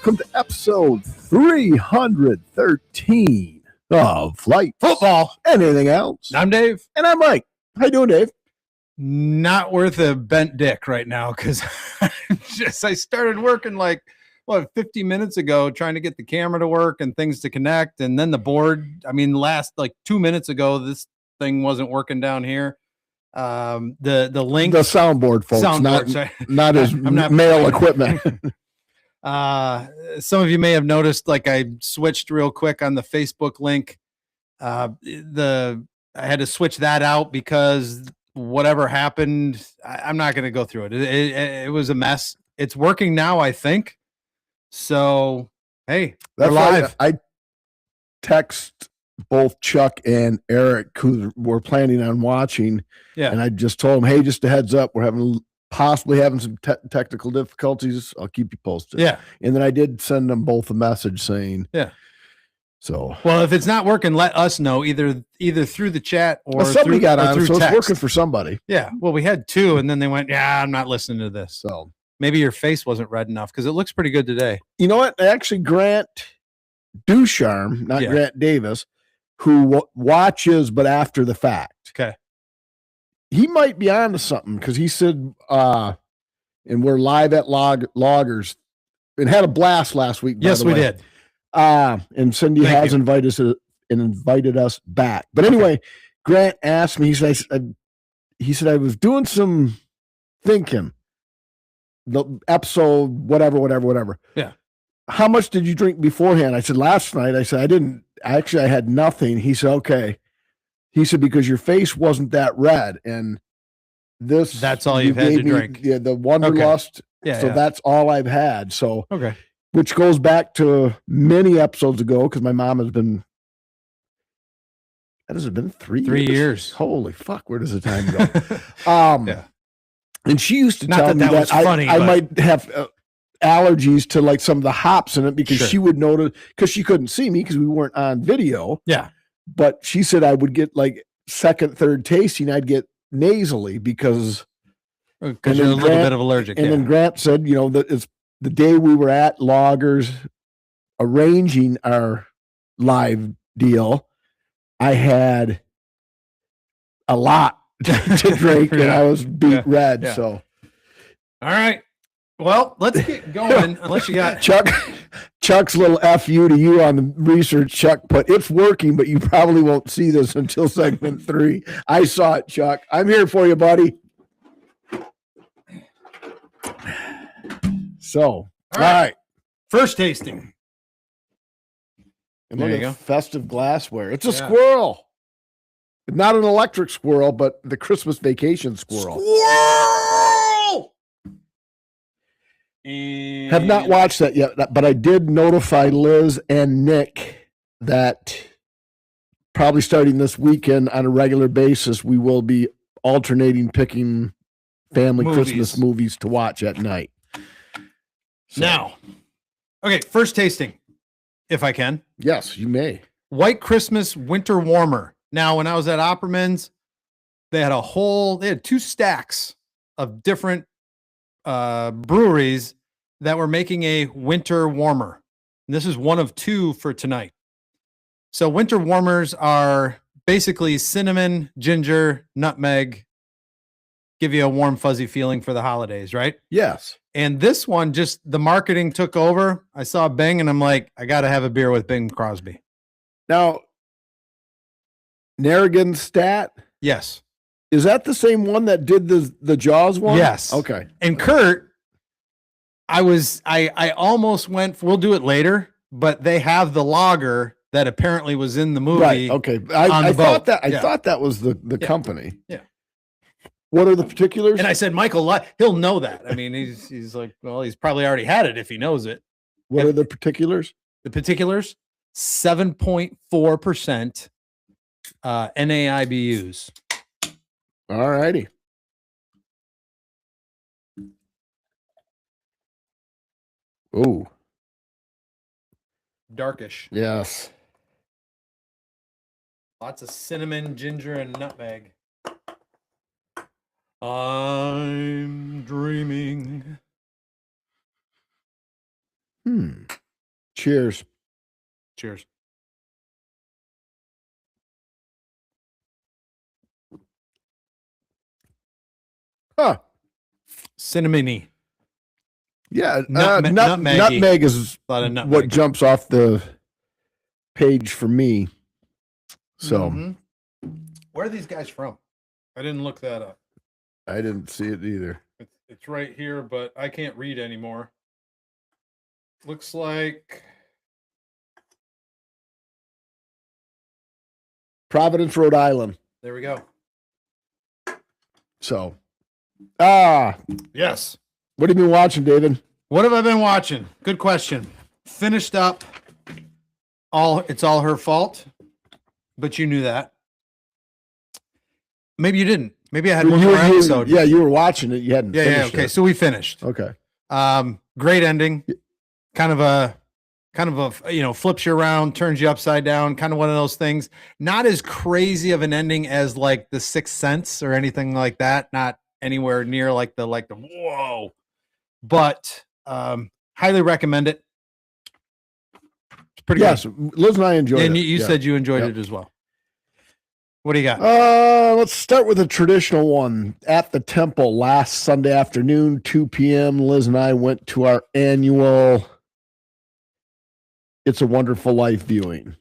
welcome to episode 313 of Flight Football. Anything else? I'm Dave. And I'm Mike. How you doing, Dave? Not worth a bent dick right now because I started working 50 minutes ago trying to get the camera to work and things to connect, and then the board. Last 2 minutes ago, this thing wasn't working down here. The link, the soundboard, folks, not as male equipment. Some of you may have noticed, I switched real quick on the Facebook link. I had to switch that out because whatever happened, I'm not going to go through it. It was a mess. It's working now, I think. So, hey, that's we're live. I text both Chuck and Eric, who were planning on watching. Yeah. And I just told them, hey, just a heads up, we're possibly having some technical difficulties. I'll keep you posted. Yeah. And then I did send them both a message saying, yeah. So, well, if it's not working, let us know either through the chat or somebody got on, so text. It's working for somebody. Yeah. Well, we had two, and then they went, yeah, I'm not listening to this. So maybe your face wasn't red enough because it looks pretty good today. You know what? Actually, Grant Ducharme, not Grant Davis, who watches but after the fact. Okay. He might be on to something because he said, and we're live at Loggers and had a blast last week. Yes, we did. And Cindy has invited us back. But anyway, Grant asked me, he said, I was doing some thinking, the episode, whatever. Yeah. How much did you drink beforehand? I said, last night. I said, I didn't. Actually, I had nothing. He said, okay. He said, because your face wasn't that red. And that's all you've had to drink. Yeah, the Wanderlust. Okay. Yeah. So that's all I've had. So, okay. Which goes back to many episodes ago because my mom has been. That has been 3 years. 3 years. Holy fuck! Where does the time go? Yeah. And she used to Not tell me that funny, I might have allergies to some of the hops in it because she would notice because she couldn't see me because we weren't on video. Yeah. But she said I would get second, third tasting. I'd get nasally because you're a little bit of allergic. And then Grant said, that it's the day we were at Loggers arranging our live deal. I had a lot to drink and I was beat red. Yeah. So, all right. Well, let's get going. Unless you got Chuck's little FU to you on the research. Chuck put it's working, but you probably won't see this until segment 3. I saw it, Chuck. I'm here for you, buddy. So, all right. First tasting. And look at festive glassware. It's a squirrel. Not an electric squirrel, but the Christmas vacation squirrel. Squirrel! Have not watched that yet, but I did notify Liz and Nick that probably starting this weekend on a regular basis, we will be alternating picking family Christmas movies to watch at night. So. Now, okay, first tasting, if I can. Yes, you may. White Christmas Winter Warmer. Now, when I was at Opperman's, they had 2 stacks of different breweries that were making a winter warmer. And this is one of 2 for tonight. So winter warmers are basically cinnamon, ginger, nutmeg, give you a warm, fuzzy feeling for the holidays, right? Yes. And this one, just the marketing took over. I saw Bing and I'm like, I got to have a beer with Bing Crosby. Now, Narragansett Stat? Yes. Is that the same one that did the Jaws one? Yes. Okay. And Kurt, I almost went, we'll do it later, but they have the lager that apparently was in the movie. Right. Okay. I thought that was the company. Yeah. What are the particulars? And I said, Michael, he'll know that. I mean, he's like, well, he's probably already had it if he knows it. What are the particulars? The particulars, 7.4% NAIBUs. All righty. Oh. Darkish. Yes. Lots of cinnamon, ginger, and nutmeg. I'm dreaming. Cheers. Cheers. Huh. Cinnamony. Yeah. Nutmeggy. Nutmeg is A lot of nutmeg. what jumps off the page for me. So where are these guys from? I didn't look that up. I didn't see it either. It's right here, but I can't read anymore. Looks like Providence, Rhode Island. there we go. So, Yes. what have you been watching, David? What have I been watching? Good question. Finished up It's All Her Fault, but you knew that. Maybe you didn't. Maybe I had one more episode. Yeah, you were watching it. You hadn't finished Yeah. Okay, it. so we finished. Okay. Great ending. Kind of a flips you around, turns you upside down, kind of one of those things. Not as crazy of an ending as like The Sixth Sense or anything like that. Not anywhere near like the whoa. But highly recommend it. It's pretty Yes, good. Liz and I enjoyed it. And you Yeah. said you enjoyed it as well. What do you got? Let's start with a traditional one. At the temple last Sunday afternoon, 2 p.m., Liz and I went to our annual It's a Wonderful Life viewing.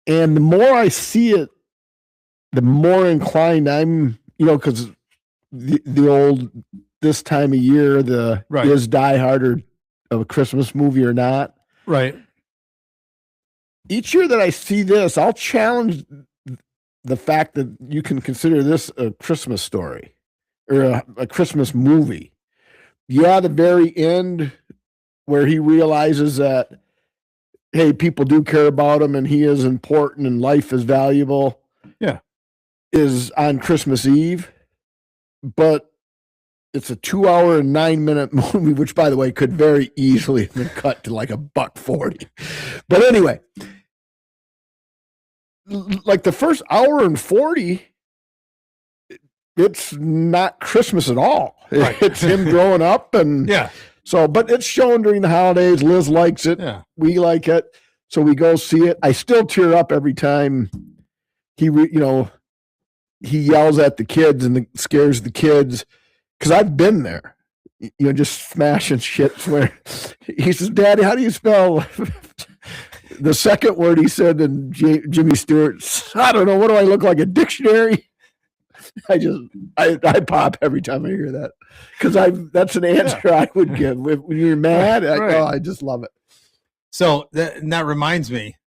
And the more I see it, the more inclined I'm, because the old, this time of year, Right. is Die Hard of a Christmas movie or not. Right. Each year that I see this, I'll challenge the fact that you can consider this a Christmas story or a Christmas movie. Yeah, the very end where he realizes that, hey, people do care about him and he is important and life is valuable. Yeah. Is on Christmas Eve. But it's a 2-hour and 9-minute movie, which, by the way, could very easily have been cut to like $1.40. But anyway, like the first hour and 40, it's not Christmas at all. Right. It's him growing up, and Yeah. so, but it's shown during the holidays. Liz likes it. Yeah. We like it, so we go see it. I still tear up every time he yells at the kids and scares the kids. Because I've been there, just smashing shit where he says, Daddy, how do you spell the second word he said in Jimmy Stewart's? I don't know. What do I look like, a dictionary? I pop every time I hear that. Because that's an answer I would give. When you're mad, Right. I just love it. So that reminds me,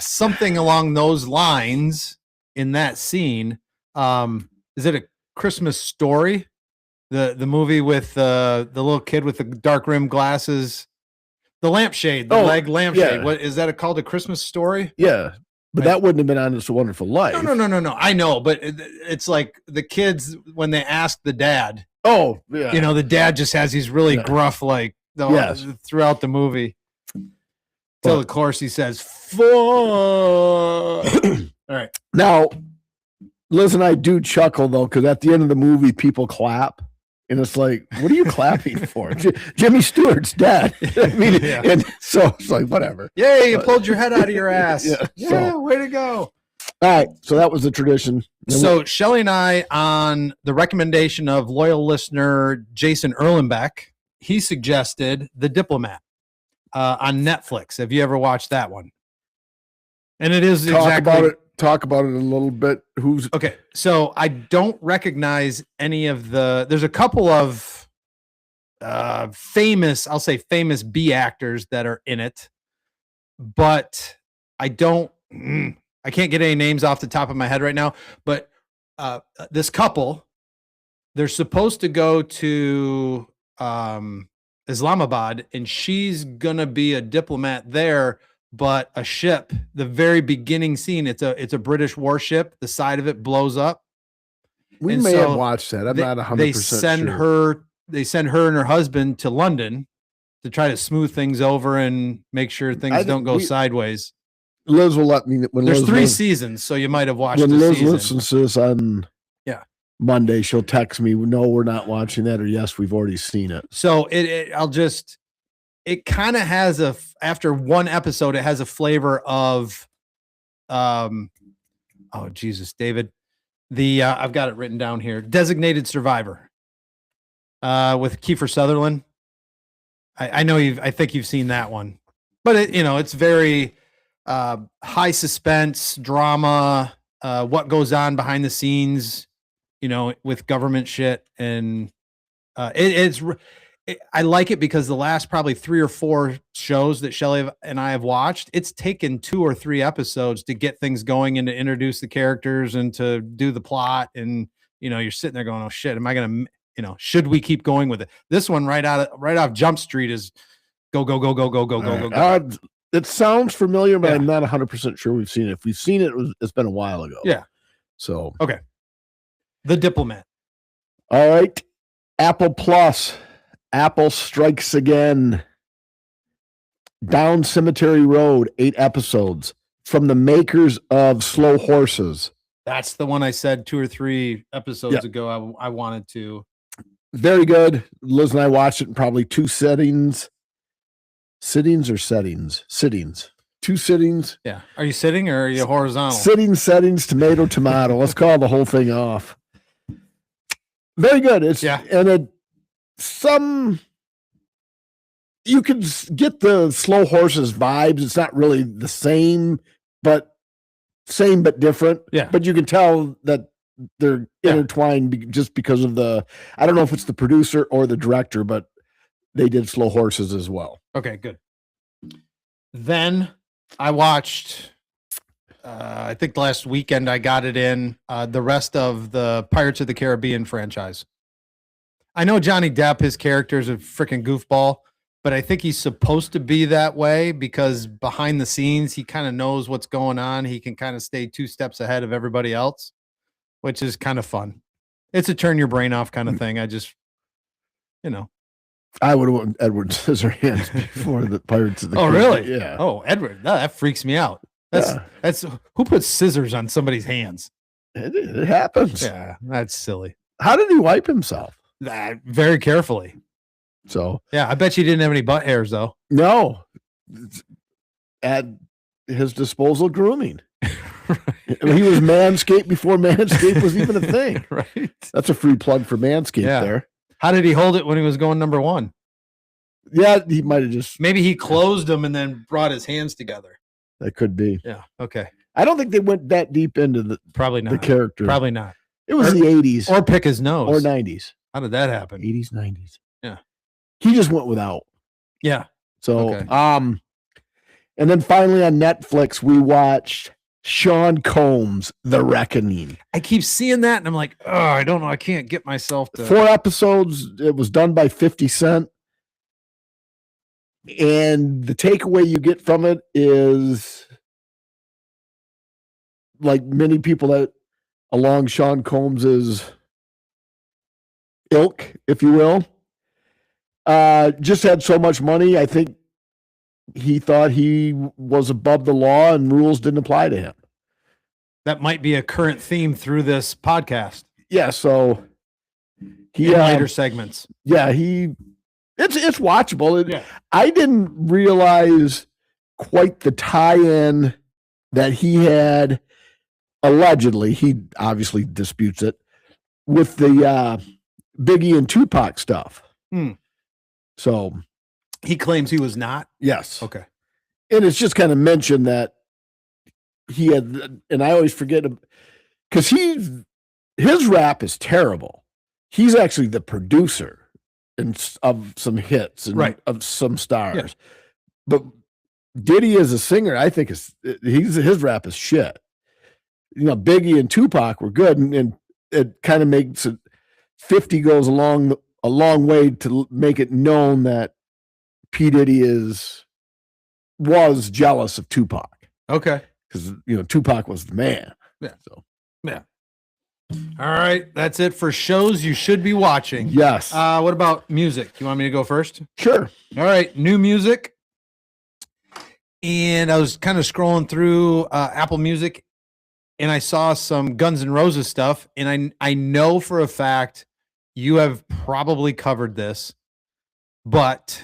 something along those lines in that scene. Is it a Christmas Story? The movie with the little kid with the dark rimmed glasses, the lampshade, the leg lampshade. Yeah. What is that called? A Christmas Story? Yeah. But that wouldn't have been on It's a Wonderful Life. No. I know, but it's like the kids when they ask the dad. Oh, yeah. The dad just has these really gruff throughout the movie. Till of course he says, "Fuck." All right. Now, Liz and I do chuckle though, because at the end of the movie, people clap, and it's like, "What are you clapping for?" Jimmy Stewart's dead. I mean, Yeah. and so it's like, whatever. Yay! You pulled your head out of your ass. Yeah, Way to go. All right, so that was the tradition. So Shelly and I, on the recommendation of loyal listener Jason Erlenbeck, he suggested The Diplomat on Netflix. Have you ever watched that one? And it is talk about it a little bit. Who's okay? So I don't recognize any of there's a couple of famous B actors that are in it, but I can't get any names off the top of my head right now. But this couple, they're supposed to go to Islamabad, and she's gonna be a diplomat there. But a ship, the very beginning scene, it's a British warship. The side of it blows up. we and may so have watched that. I'm not 100%. They send sure. they send her and her husband to London to try to smooth things over and make sure things don't go sideways. Liz will let me. When There's Liz 3 listens- seasons, so you might have watched when the Liz season. listens to this on Monday, she'll text me, no, we're not watching that, or yes, we've already seen it. So it kind of has after one episode, it has a flavor of, oh Jesus, David, I've got it written down here. Designated Survivor, with Kiefer Sutherland. I know I think you've seen that one, but it's very high suspense drama. What goes on behind the scenes, with government shit, and I like it because the last probably 3 or 4 shows that Shelley and I have watched, it's taken 2 or 3 episodes to get things going and to introduce the characters and to do the plot. And, you're sitting there going, oh shit, am I going to, should we keep going with it? This one right off Jump Street is go, go, go, go, go, go, go, go. It sounds familiar, but Yeah. I'm not 100% sure we've seen it. If we've seen it, it's been a while ago. Yeah. So, okay. The Diplomat. All right. Apple Plus. Apple strikes again. Down Cemetery Road, 8 episodes from the makers of Slow Horses. That's the one I said 2 or 3 episodes ago. I wanted to. Very good. Liz and I watched it in probably 2 sittings. Sittings or settings? Sittings. 2 sittings. Yeah. Are you sitting or are you horizontal? Sitting, settings, tomato. Let's call the whole thing off. Very good. You can get the Slow Horses vibes. It's not really the same but different. Yeah. But you can tell that they're intertwined just because of I don't know if it's the producer or the director, but they did Slow Horses as well. Okay, good. Then I watched, I think last weekend I got it in, the rest of the Pirates of the Caribbean franchise. I know Johnny Depp, his character is a freaking goofball, but I think he's supposed to be that way because behind the scenes, he kind of knows what's going on. He can kind of stay 2 steps ahead of everybody else, which is kind of fun. It's a turn your brain off kind of thing. I just, I would have went Edward Scissorhands before the Pirates of the Caribbean. Oh, really? Yeah. Oh, Edward. That freaks me out. That's who puts scissors on somebody's hands? It happens. Yeah, that's silly. How did he wipe himself? Very carefully. So yeah, I bet you didn't have any butt hairs though. No, at his disposal, grooming. He was Manscaped before Manscaped was even a thing. Right. That's a free plug for Manscaped there. How did he hold it when he was going number 1? Yeah, he might have just. Maybe he closed them and then brought his hands together. That could be. Yeah. Okay. I don't think they went that deep into the character. Probably not. It was the 80s. Or pick his nose. Or 90s. How did that happen? 80s, 90s. Yeah. He just went without. Yeah. So, and then finally on Netflix, we watched Sean Combs, The Reckoning. I keep seeing that and I'm like, oh, I don't know. I can't get myself to. 4 episodes. It was done by 50 Cent. And the takeaway you get from it is, like many people that along Sean Combs's ilk, if you will, just had so much money. I think he thought he was above the law and rules didn't apply to him. That might be a current theme through this podcast. Yeah. So in later segments. Yeah. It's watchable. Yeah. I didn't realize quite the tie-in that he had allegedly. He obviously disputes it with the Biggie and Tupac stuff. So he claims he was not. Yes. Okay. And it's just kind of mentioned that he had, and I always forget because his rap is terrible. He's actually the producer of some hits and of some stars. Yeah. But Diddy as a singer, I think his rap is shit. Biggie and Tupac were good, and it kind of makes it 50 goes a long way to make it known that P. Diddy was jealous of Tupac. Okay. Because Tupac was the man. Yeah. So yeah. All right. That's it for shows you should be watching. Yes. What about music? You want me to go first? Sure. All right. New music. And I was kind of scrolling through Apple Music, and I saw some Guns N' Roses stuff, and I know for a fact you have probably covered this, but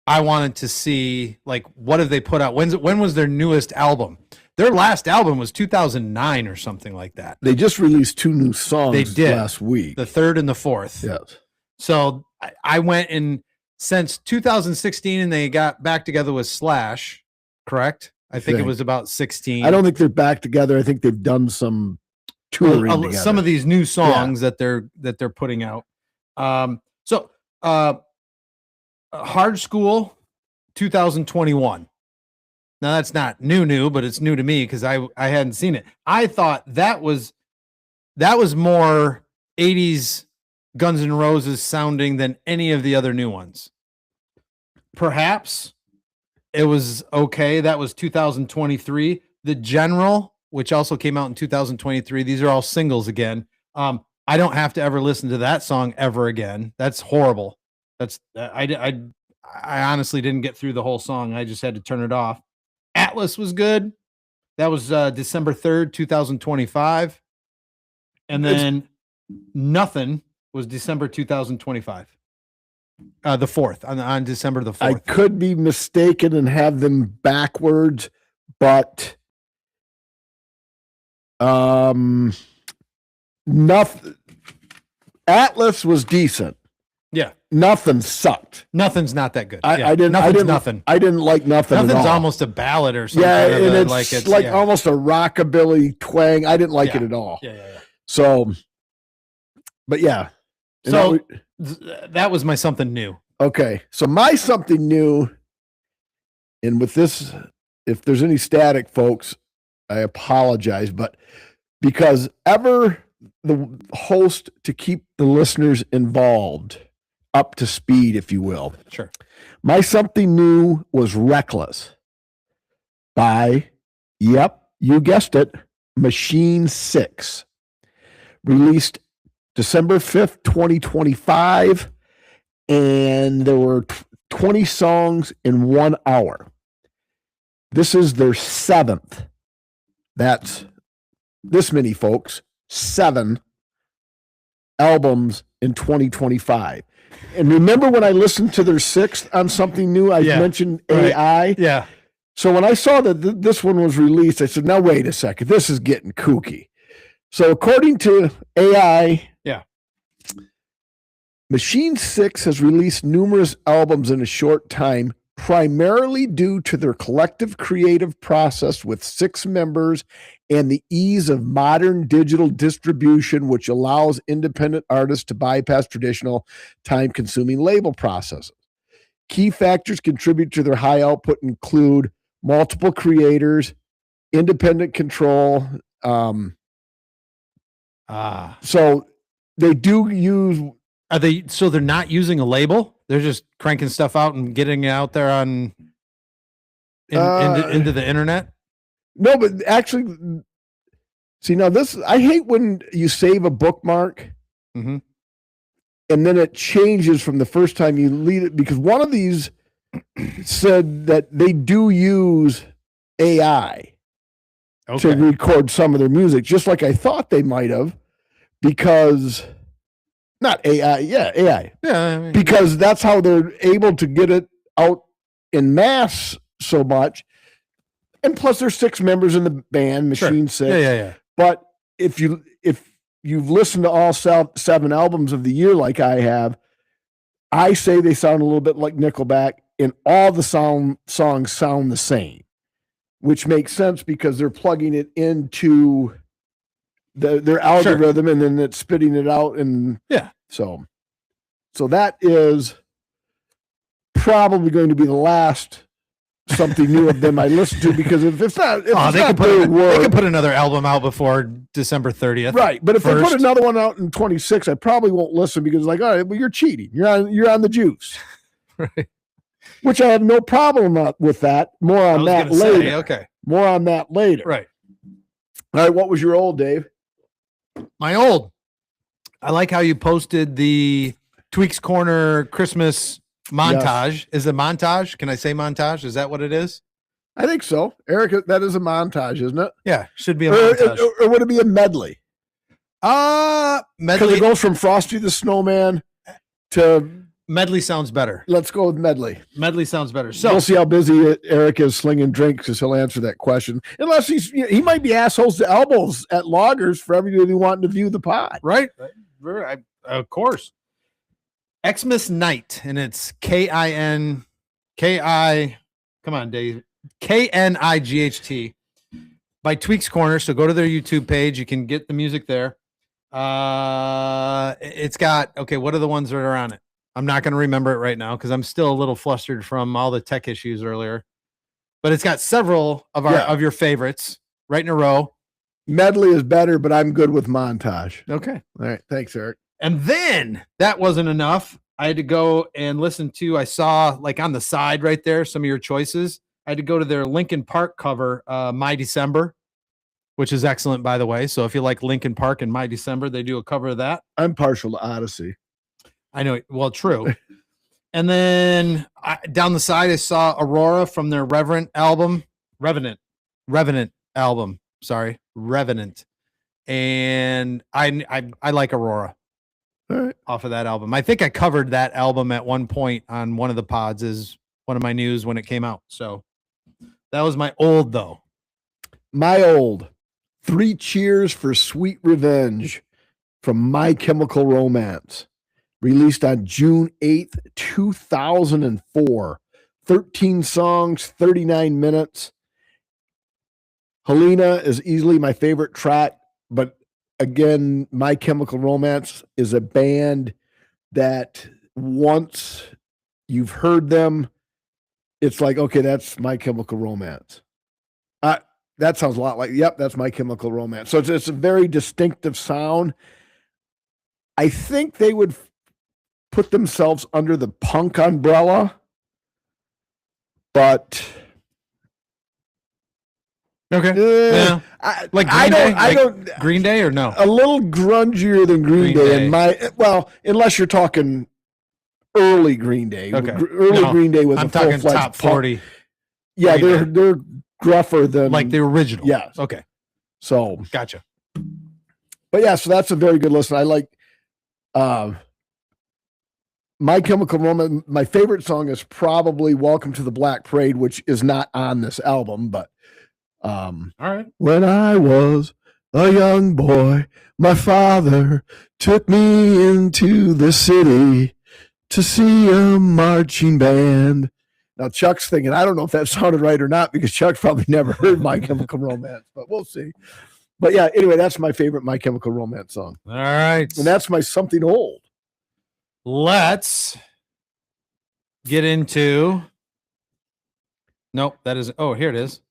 I wanted to see, like, what have they put out? When was their newest album? Their last album was 2009 or something like that. They just released 2 new songs They did. last week. The 3rd and the 4th. Yes. So I went and since 2016, and they got back together with Slash, correct? I think it was about 16. I don't think they're back together. I think they've done some touring together. Some of these new songs that they're putting out. Hard School 2021. Now that's not new, but it's new to me because I hadn't seen it. I thought that was more 80s Guns N' Roses sounding than any of the other new ones. Perhaps it was okay. That was 2023. The General, which also came out in 2023. These are all singles again. I don't have to ever listen to that song ever again. That's horrible. I honestly didn't get through the whole song. I just had to turn it off. Atlas was good. That was December 3rd, 2025. And then Nothing was December 2025. The 4th, on December the 4th. I could be mistaken and have them backwards, but nothing. Atlas was decent. Yeah. Nothing sucked. Nothing's not that good. I didn't Nothing. I didn't like Nothing. Nothing's at all. almost a ballad or something. Yeah, and it's like almost a rockabilly twang. I didn't like it at all. Yeah. So, but yeah. So that was my something new. Okay. So my something new, and with this, if there's any static, folks, I apologize, but because ever the host to keep the listeners involved, up to speed, if you will. Sure. My something new was Reckless by, yep, you guessed it, Machine 6. Released December 5th, 2025, and there were 20 songs in 1 hour. This is their 7th. That's this many, folks. 7 albums in 2025. And remember when I listened to their 6th on something new, I mentioned AI? Yeah. So when I saw that this one was released, I said, now wait a second, this is getting kooky. So according to AI, Machine 6 has released numerous albums in a short time, primarily due to their collective creative process with 6 members and the ease of modern digital distribution, which allows independent artists to bypass traditional time-consuming label processes. Key factors contribute to their high output include multiple creators, independent control. So they do use. So they're not using a label? They're just cranking stuff out and getting it out there on into the internet? No, but actually, see, now this, I hate when you save a bookmark and then it changes from the first time you leave it, because one of these said that they do use AI to record some of their music, just like I thought they might have, because not AI. Yeah, AI. Yeah. Because that's how they're able to get it out in mass so much. And plus there's 6 members in the band, Machine 6. Yeah. But if you've listened to all 7 albums of the year like I have, I say they sound a little bit like Nickelback, and all the songs sound the same, which makes sense because they're plugging it into their algorithm and then it's spitting it out. And so that is probably going to be the last something new of them I listen to, because if it's not, they can put another album out before December 30th. Right. But if they put another one out in 26, I probably won't listen, because all right, well, you're cheating. You're on the juice. Right. Which I have no problem with that. More on that later. Okay. More on that later. Right. All right. What was your old, Dave? My old. I like how you posted the Tweaks Corner Christmas montage. Yes. Is it montage? Can I say montage? Is that what it is? I think so. Eric, that is a montage, isn't it? Yeah, should be a montage. Or would it be a medley? Because Medley. it goes from Frosty the Snowman to Medley sounds better. Let's go with medley. Medley sounds better. So we'll see how busy Eric is slinging drinks because he'll answer that question. Unless he might be assholes to elbows at loggers for everybody wanting to view the pod. Right. Of course. Xmas Night, and it's K-I-N-K-I. Come on, Dave. K-N-I-G-H-T by Tweaks Corner. So go to their YouTube page. You can get the music there. It's got, okay, what are the ones that are on it? I'm not going to remember it right now because I'm still a little flustered from all the tech issues earlier. But it's got several of your favorites right in a row. Medley is better, but I'm good with montage. Okay. All right. Thanks, Eric. And then that wasn't enough. I had to go and listen to, I saw like on the side right there, some of your choices. I had to go to their Linkin Park cover, My December, which is excellent, by the way. So if you like Linkin Park and My December, they do a cover of that. I'm partial to Odyssey. I know. Well, true. And then down the side, I saw Aurora from their Revenant album. And I like Aurora. All right. Off of that album. I think I covered that album at one point on one of the pods as one of my news when it came out. So that was my old, though. My old 3 Cheers for Sweet Revenge from My Chemical Romance. Released on June 8th, 2004. 13 songs, 39 minutes. Helena is easily my favorite track, but again, My Chemical Romance is a band that once you've heard them, it's like, okay, that's My Chemical Romance. That sounds a lot like, yep, that's My Chemical Romance. So it's a very distinctive sound. I think they would put themselves under the punk umbrella, but okay, yeah, like Green Day? I don't Green Day or no? A little grungier than Green Day. In unless you're talking early Green Day. Okay, Green Day was I'm talking top 40. Punk. Yeah, they're gruffer than like the original. Yeah. Okay. So gotcha. But yeah, so that's a very good listen. I like My Chemical Romance. My favorite song is probably Welcome to the Black Parade, which is not on this album, but all right. When I was a young boy, my father took me into the city to see a marching band. Now Chuck's thinking, I don't know if that sounded right or not because Chuck probably never heard My Chemical Romance, but we'll see. But yeah, anyway, that's my favorite My Chemical Romance song. All right. And that's my something old. Let's get into. Nope, that is. Oh, here it is.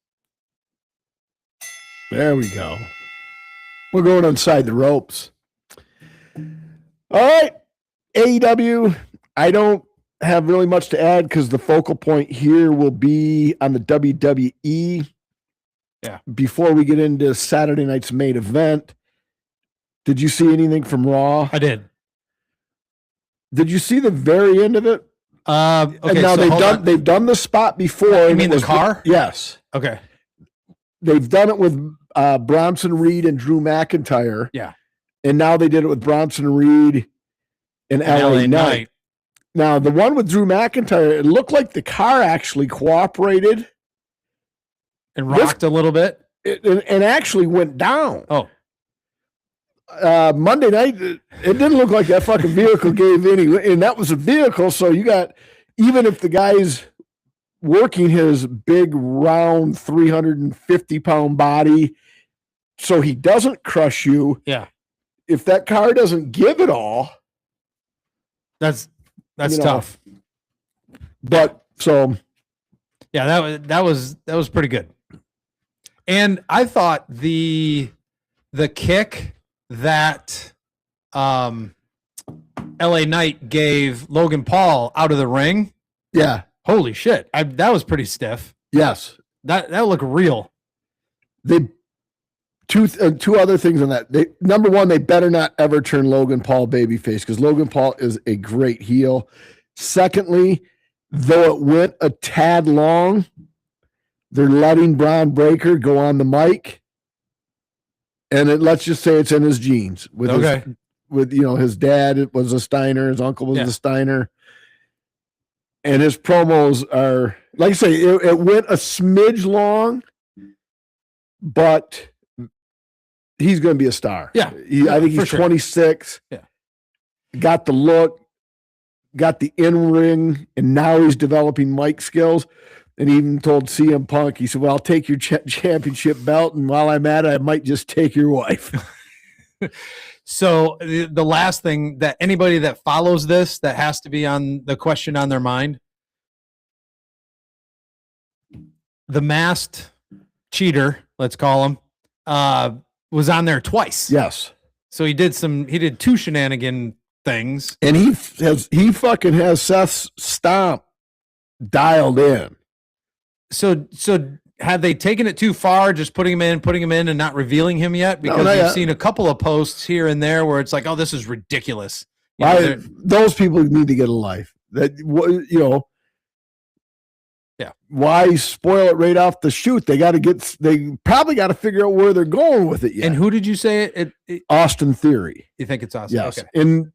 There we go. We're going inside the ropes. All right. AEW. I don't have really much to add because the focal point here will be on the WWE. Yeah. Before we get into Saturday night's main event, did you see anything from Raw? I did. Did you see the very end of it? Okay. And now so they've done the spot before. You mean the car? Yes. Okay. They've done it with Bronson Reed and Drew McIntyre. Yeah. And now they did it with Bronson Reed and LA Knight. Now, the one with Drew McIntyre, it looked like the car actually cooperated. And rocked a little bit. And actually went down. Oh. Monday night, it didn't look like that fucking vehicle gave any. And that was a vehicle, so you got, even if the guy's working his big, round, 350-pound body so he doesn't crush you. Yeah. If that car doesn't give it all. That's tough. But so. Yeah, that was pretty good. And I thought the kick that LA Knight gave Logan Paul out of the ring. Yeah. Holy shit. That was pretty stiff. Yes. That looked real. Two other things on that. Number one, they better not ever turn Logan Paul babyface because Logan Paul is a great heel. Secondly, though it went a tad long, They're letting Braun Breaker go on the mic, and let's just say it's in his genes. With his dad was a Steiner, his uncle was a Steiner, and his promos are, like I say, it went a smidge long, but he's going to be a star. Yeah, I think he's 26. Yeah, got the look, got the in-ring, and now he's developing mic skills. And he even told CM Punk, he said, well, I'll take your championship belt, and while I'm at it, I might just take your wife. So the last thing that anybody that follows this, that has to be on the question on their mind, the masked cheater, let's call him, was on there twice. Yes. So he did two shenanigan things. And he fucking has Seth's stomp dialed in. So had they taken it too far, just putting him in and not revealing him yet? Because we've seen a couple of posts here and there where it's like, oh, this is ridiculous. Those people need to get a life. Yeah. Why spoil it right off the shoot? They probably got to figure out where they're going with it yet. And who did you say it? Austin Theory. You think it's Austin? Yes. Okay. And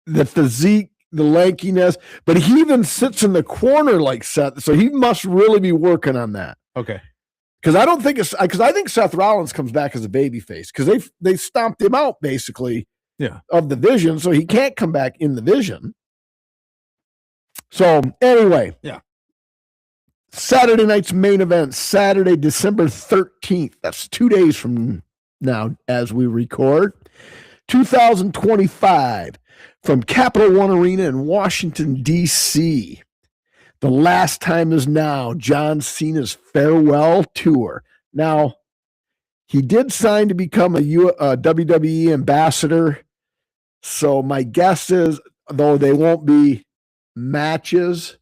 the physique, the lankiness, but he even sits in the corner like Seth, so he must really be working on that. Okay. Because I think Seth Rollins comes back as a babyface because they stomped him out basically of the Vision, so he can't come back in the Vision. So anyway, Saturday night's main event, Saturday, December 13th. That's 2 days from now as we record. 2025 from Capital One Arena in Washington, D.C. The last time is now. John Cena's farewell tour. Now, he did sign to become a WWE ambassador. So my guess is, though they won't be matches,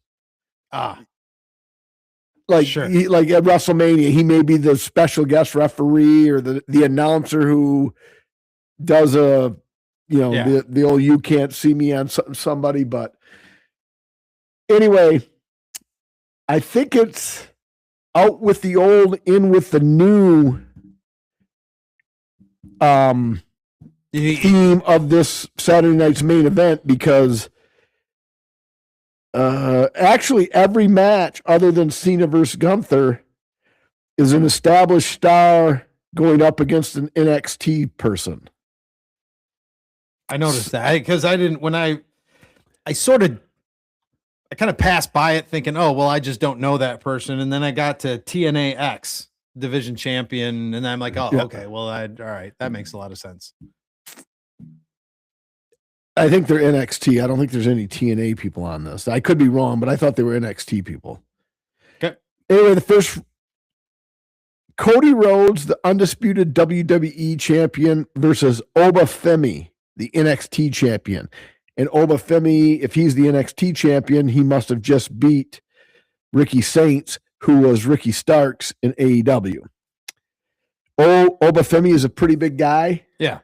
like at WrestleMania, he may be the special guest referee or the announcer who does the old "you can't see me" on somebody. But anyway, I think it's out with the old, in with the new theme of this Saturday night's main event, because actually every match other than Cena versus Gunther is an established star going up against an NXT person. I noticed that because I didn't, when I kind of passed by it thinking, oh, well, I just don't know that person. And then I got to TNA X division champion. And I'm like, oh, okay, well, all right. That makes a lot of sense. I think they're NXT. I don't think there's any TNA people on this. I could be wrong, but I thought they were NXT people. Okay. Anyway, the first, Cody Rhodes, the undisputed WWE champion, versus Oba Femi, the NXT champion. And Oba Femi, if he's the NXT champion, he must have just beat Ricky Saints, who was Ricky Starks in AEW. Oba Femi is a pretty big guy. Yeah.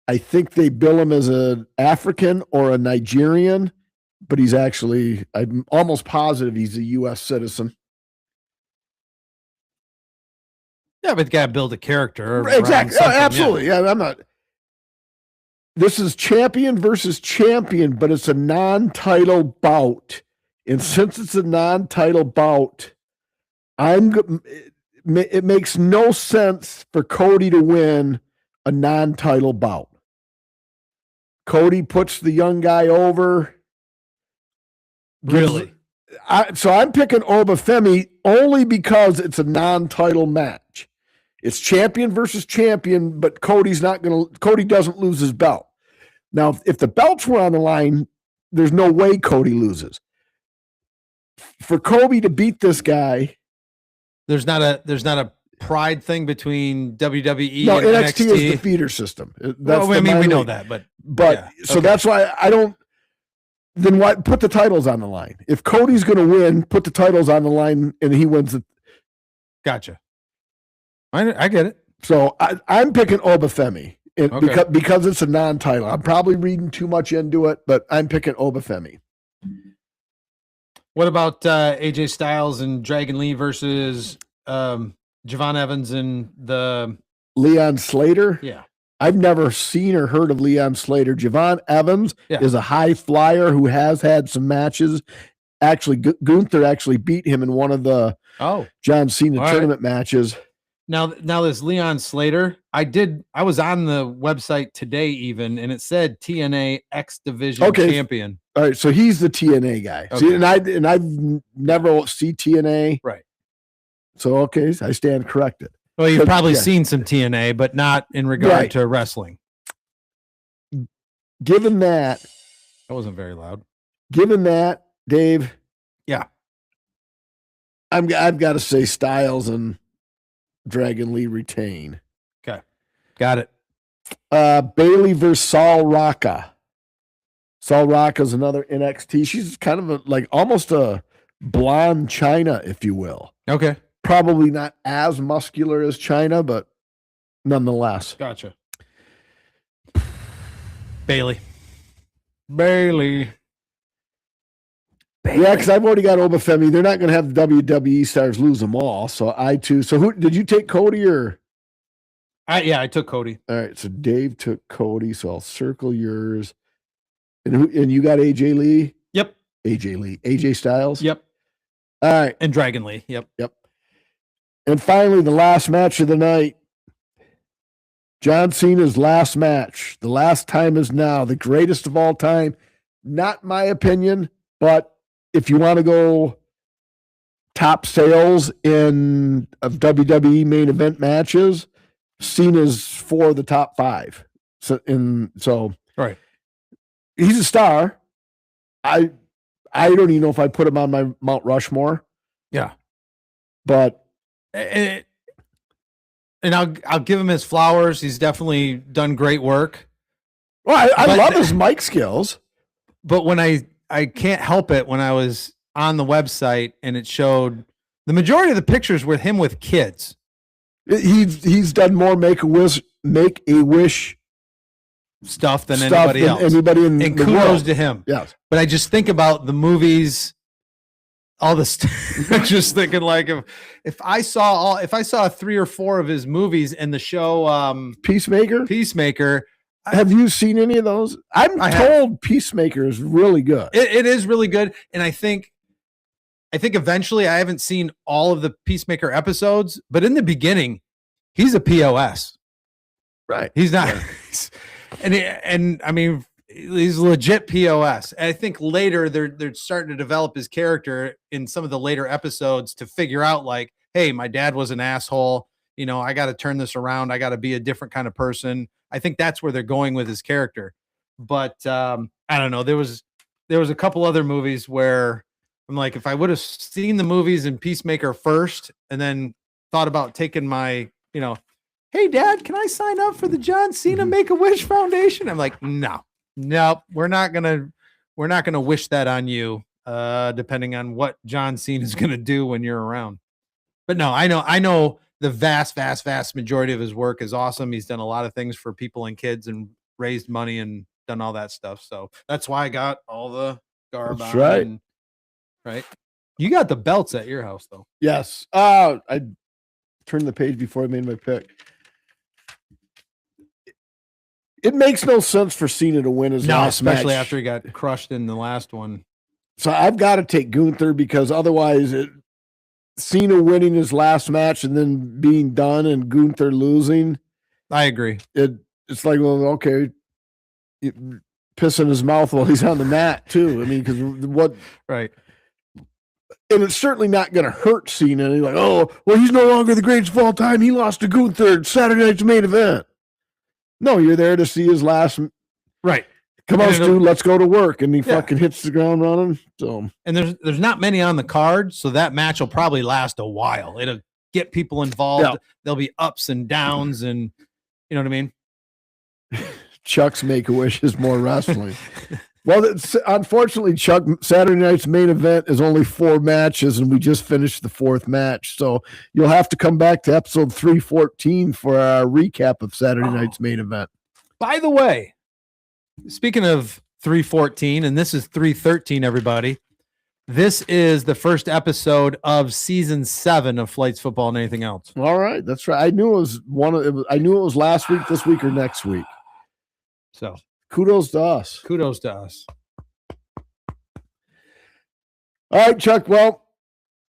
I think they bill him as an African or a Nigerian, but he's actually, I'm almost positive he's a U.S. citizen. Yeah, but you got to build a character. Exactly. Absolutely. Yeah, I'm not. This is champion versus champion, but it's a non-title bout. And since it's a non-title bout, it makes no sense for Cody to win a non-title bout. Cody puts the young guy over. Really? So I'm picking Oba Femi only because it's a non-title match. It's champion versus champion, but Cody doesn't lose his belt. Now, if the belts were on the line, there's no way Cody loses. For Cody to beat this guy, there's not a pride thing between WWE and NXT NXT is the feeder system. We know that, but that's why I don't. Then why put the titles on the line? If Cody's going to win, put the titles on the line, and he wins it. Gotcha. I get it. So I'm picking Oba Femi because it's a non-title. I'm probably reading too much into it, but I'm picking Oba Femi. What about AJ Styles and Dragon Lee versus Javon Evans and the Leon Slater? Yeah. I've never seen or heard of Leon Slater. Javon Evans is a high flyer who has had some matches. Actually, Gunther actually beat him in one of the John Cena tournament matches. Now this Leon Slater, I was on the website today even, and it said TNA X Division champion. All right, so he's the TNA guy. Okay. See, and I've never see TNA. Right. So I stand corrected. Well, you've probably seen some TNA, but not in regard to wrestling. Given that wasn't very loud. Given that, Dave. Yeah. I've got to say Styles and Dragon Lee retain. Okay. Got it. Bailey versus Saul Rocca. Saul Rocca's another NXT. She's kind of almost a blonde China, if you will. Okay. Probably not as muscular as China, but nonetheless. Gotcha. Bailey. Bailey. Yeah, because I've already got Obafemi. They're not going to have the WWE stars lose them all. So I too. So who did you take, Cody or? I took Cody. All right. So Dave took Cody. So I'll circle yours. And you got AJ Lee? Yep. AJ Lee. AJ Styles? Yep. All right. And Dragon Lee. Yep. And finally, the last match of the night. John Cena's last match. The last time is now. The greatest of all time. Not my opinion, but if you want to go top sales of WWE main event matches, Cena's for the top 5. So right. He's a star. I don't even know if I put him on my Mount Rushmore. Yeah. But and I'll give him his flowers. He's definitely done great work. Well, I love his mic skills. But when I can't help it when I was on the website and it showed the majority of the pictures with him with kids. He's done more Make-A-Wish stuff than anybody else. Anybody in and the kudos world. to him. Yes. But I just think about the movies, all the stuff. Just thinking if I saw 3 or 4 of his movies in the show Peacemaker. Have you seen any of those? I'm told Peacemaker is really good. It is really good. And I think eventually, I haven't seen all of the Peacemaker episodes, but in the beginning, he's a POS. Right. He's not. Yeah. And I mean, he's legit POS. And I think later they're starting to develop his character in some of the later episodes to figure out hey, my dad was an asshole. I got to turn this around. I got to be a different kind of person. I think that's where they're going with his character. But I don't know. There was a couple other movies where I'm like, if I would have seen the movies in Peacemaker first and then thought about taking my, hey, Dad, can I sign up for the John Cena Make-A-Wish Foundation? I'm like, no, we're not gonna wish that on you, depending on what John Cena is gonna do when you're around. But no, I know the vast majority of his work is awesome. He's done a lot of things for people and kids and raised money and done all that stuff. So that's why I got all the garb on. Right. Right. You got the belts at your house though. Yes. I turned the page before I made my pick. It makes no sense for Cena to win his last match. Especially after he got crushed in the last one. So I've got to take Gunther because otherwise Cena winning his last match and then being done and Gunther losing. I agree. It's like, well, okay, piss in his mouth while he's on the mat too. I mean, because what? Right. And it's certainly not going to hurt Cena. He's like, oh, well, he's no longer the greatest of all time. He lost to Gunther at Saturday night's main event. No, you're there to see his last. Right. Come on, Stu, let's go to work. And he fucking hits the ground running. So, and there's not many on the card, so that match will probably last a while. It'll get people involved. Yeah. There'll be ups and downs, and you know what I mean? Chuck's Make-A-Wish is more wrestling. Well, unfortunately, Chuck, Saturday night's main event is only 4 matches, and we just finished the 4th match. So you'll have to come back to episode 314 for our recap of Saturday night's main event. By the way, speaking of 314, and this is 313, everybody, This is the first episode of season 7 of Flights, Football, and Anything Else. All right, that's right. I knew it was I knew it was last week, this week, or next week. So kudos to us. Kudos to us. All right, Chuck. Well,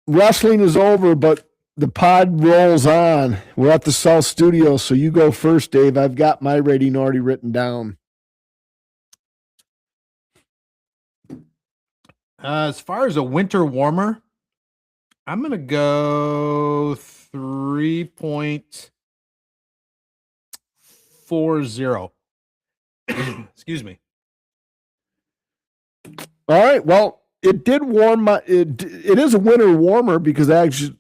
wrestling is over, but the pod rolls on. We're at the South Studio, so you go first, Dave. I've got my rating already written down. As far as a winter warmer, I'm going to go 3.40. Excuse me. All right. Well, it did warm my. It is a winter warmer because actually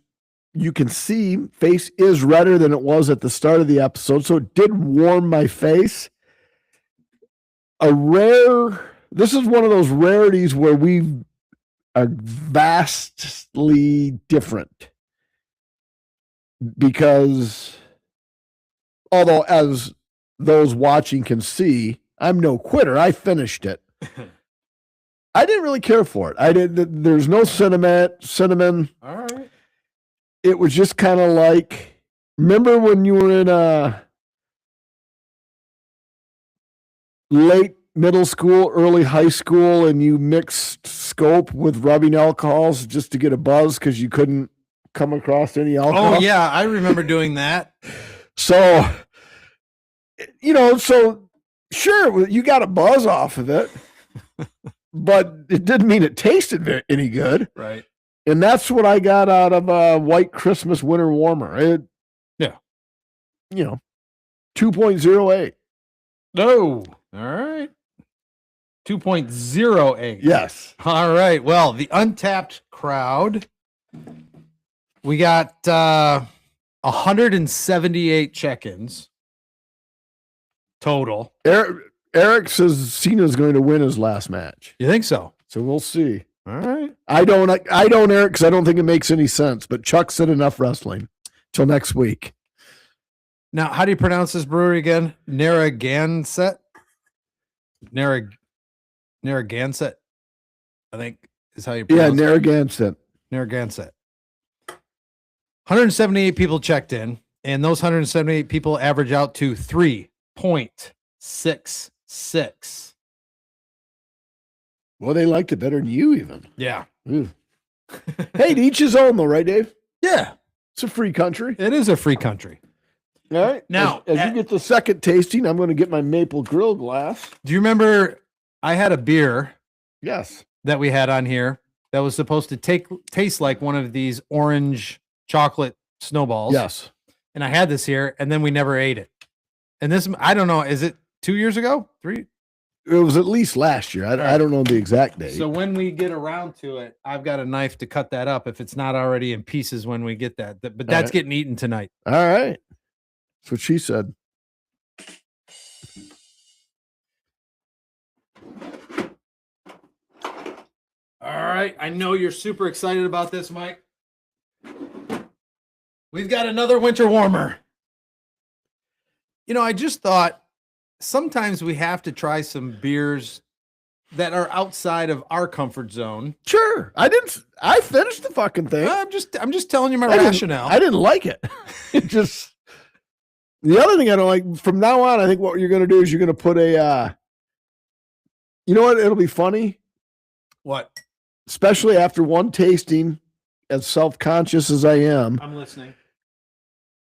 you can see face is redder than it was at the start of the episode, so it did warm my face. This is one of those rarities where we are vastly different because although as those watching can see, I'm no quitter. I finished it. I didn't really care for it. There's no cinnamon. All right. It was just kind of like, remember when you were in late middle school, early high school, and you mixed scope with rubbing alcohols just to get a buzz because you couldn't come across any alcohol? Oh, yeah. I remember doing that. So, so sure, you got a buzz off of it, but it didn't mean it tasted any good. Right. And that's what I got out of a White Christmas Winter Warmer. 2.08. No. All right. 2.08. Yes. All right. Well, the Untapped crowd, we got 178 check-ins total. Eric says Cena's going to win his last match. You think so? So we'll see. All right. I don't, Eric, because I don't think it makes any sense. But Chuck said enough wrestling. Till next week. Now, how do you pronounce this brewery again? Narragansett? Narragansett, I think is how you pronounce it. Narragansett. Narragansett. 178 people checked in, and those 178 people average out to 3.66. Well, they liked it better than you even. Yeah. Hey, to each his own though, right, Dave? Yeah. It's a free country. It is a free country. All right. Now, as you get the second tasting, I'm going to get my maple grill glass. Do you remember I had a beer Yes. that we had on here that was supposed to taste like one of these orange chocolate snowballs? Yes. And I had this here, and then we never ate it. And this, I don't know, is it 2 years ago? 3? It was at least last year. I don't know the exact date. So when we get around to it, I've got a knife to cut that up if it's not already in pieces when we get that. But that's getting eaten tonight. All right. That's what she said. All right. I know you're super excited about this, Mike. We've got another winter warmer. I just thought sometimes we have to try some beers that are outside of our comfort zone. Sure. I finished the fucking thing. I'm just telling you my rationale. I didn't like it. It just, the other thing I don't like, from now on, I think what you're going to do is you're going to put you know what? It'll be funny. What? Especially after one tasting, as self-conscious as I am. I'm listening.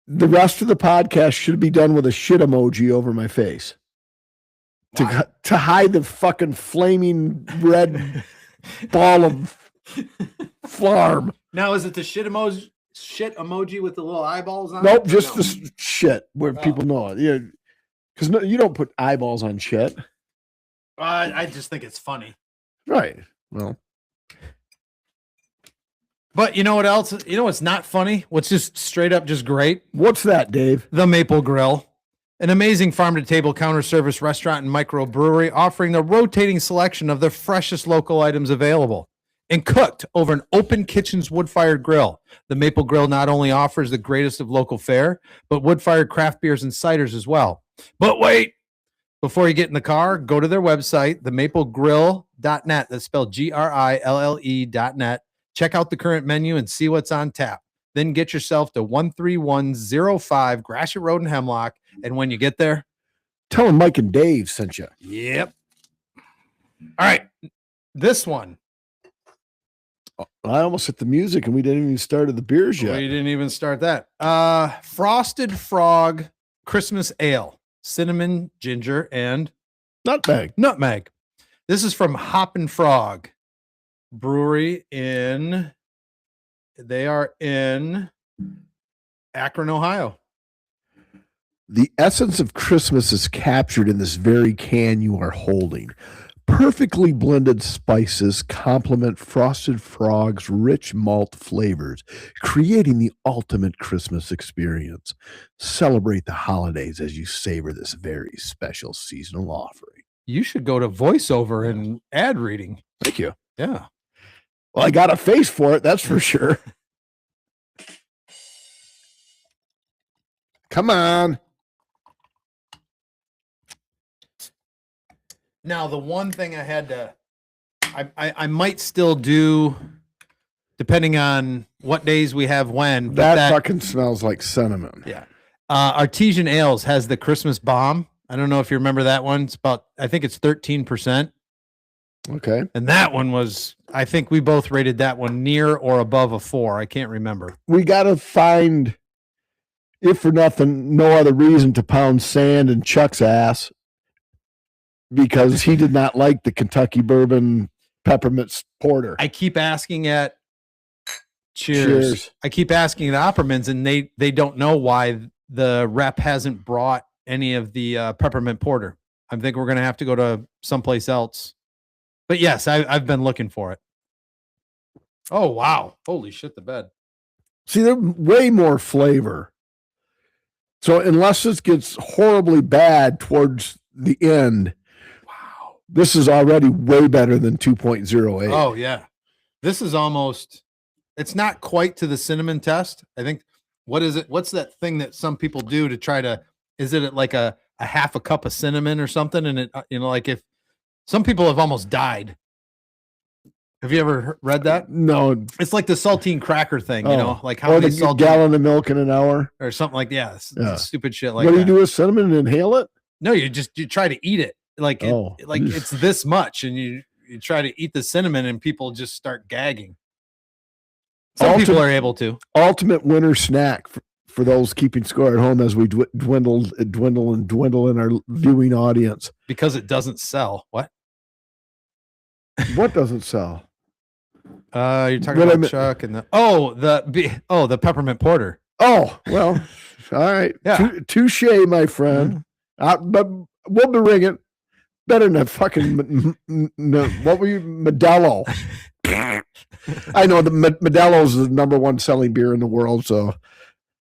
The rest of the podcast should be done with a shit emoji over my face. To hide the fucking flaming red ball of flarm. Now, is it the shit emoji with the little eyeballs on Nope, it? just the shit where people know it. Yeah, because you don't put eyeballs on shit. I just think it's funny. Right. Well. But you know what else? You know what's not funny? What's just straight up just great? What's that, Dave? The Maple Grill. An amazing farm-to-table counter service restaurant and microbrewery offering a rotating selection of the freshest local items available and cooked over an open kitchen's wood-fired grill. The Maple Grill not only offers the greatest of local fare, but wood-fired craft beers and ciders as well. But wait, before you get in the car, go to their website, themaplegrill.net. That's spelled GRILLE.net. Check out the current menu and see what's on tap. Then get yourself to 13105 Gratiot Road in Hemlock. And when you get there, tell them Mike and Dave sent you. Yep. All right. This one. I almost hit the music and we didn't even start the beers yet. We didn't even start that. Frosted Frog Christmas Ale. Cinnamon, ginger, and nutmeg. This is from Hoppin' Frog Brewery they are in Akron, Ohio. The essence of Christmas is captured in this very can you are holding. Perfectly blended spices complement Frosted Frog's rich malt flavors, creating the ultimate Christmas experience. Celebrate the holidays as you savor this very special seasonal offering. You should go to voiceover and ad reading. Thank you. Yeah. Well, I got a face for it, that's for sure. Come on. Now, the one thing I had to, I might still do, depending on what days we have when. That fucking smells like cinnamon. Yeah. Artesian Ales has the Christmas Bomb. I don't know if you remember that one. It's about, I think it's 13%. Okay. And that one was, I think we both rated that one near or above a 4. I can't remember. We got to find, if for nothing, no other reason to pound sand in Chuck's ass, because he did not like the Kentucky Bourbon Peppermint Porter. I keep asking at Cheers. I keep asking at Opperman's, and they don't know why the rep hasn't brought any of the Peppermint Porter. I think we're going to have to go to someplace else. But yes, I've been looking for it. Oh, wow. Holy shit, the bed. See, they're way more flavor. So unless this gets horribly bad towards the end, wow, this is already way better than 2.08. Oh, yeah. This is almost, it's not quite to the cinnamon test. I think, what is it? What's that thing that some people do to try to, is it like a half a cup of cinnamon or something? And it, like if some people have almost died. Have you ever read that? No. It's like the saltine cracker thing, like how or many the gallon of milk in an hour or something like stupid shit like what that. Do you do with cinnamon and inhale it? No, you try to eat it. Like it's this much, and you try to eat the cinnamon and people just start gagging. Some people are able to. Ultimate winter snack for those keeping score at home as we dwindle in our viewing audience. Because it doesn't sell. What? What doesn't sell? You're talking about Chuck and the Peppermint Porter. Oh, well, all right. Yeah. Touche, my friend. But we'll be ringing better than a fucking what were you, Modelo? I know the Modelo is the number one selling beer in the world, so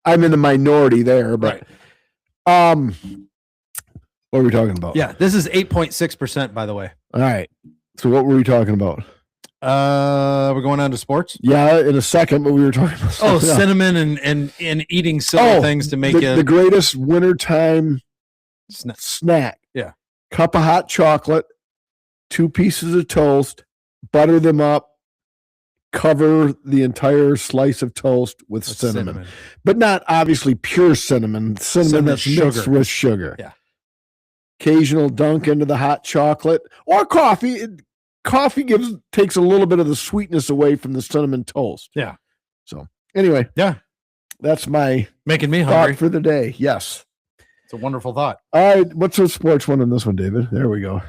I'm in the minority there. But what were we talking about? Yeah, this is 8.6%, by the way. All right. So what were we talking about? We're going on to sports. Yeah, in a second, but we were talking about cinnamon and eating silly things to make the greatest wintertime snack. Yeah. Cup of hot chocolate, 2 pieces of toast, butter them up, cover the entire slice of toast with cinnamon. But not obviously pure cinnamon that's mixed with sugar. Yeah. Occasional dunk into the hot chocolate or coffee. Coffee takes a little bit of the sweetness away from the cinnamon toast. Yeah. So anyway, that's my making me thought hungry for the day. Yes. It's a wonderful thought. All right. What's the sports one in this one, David? There we go.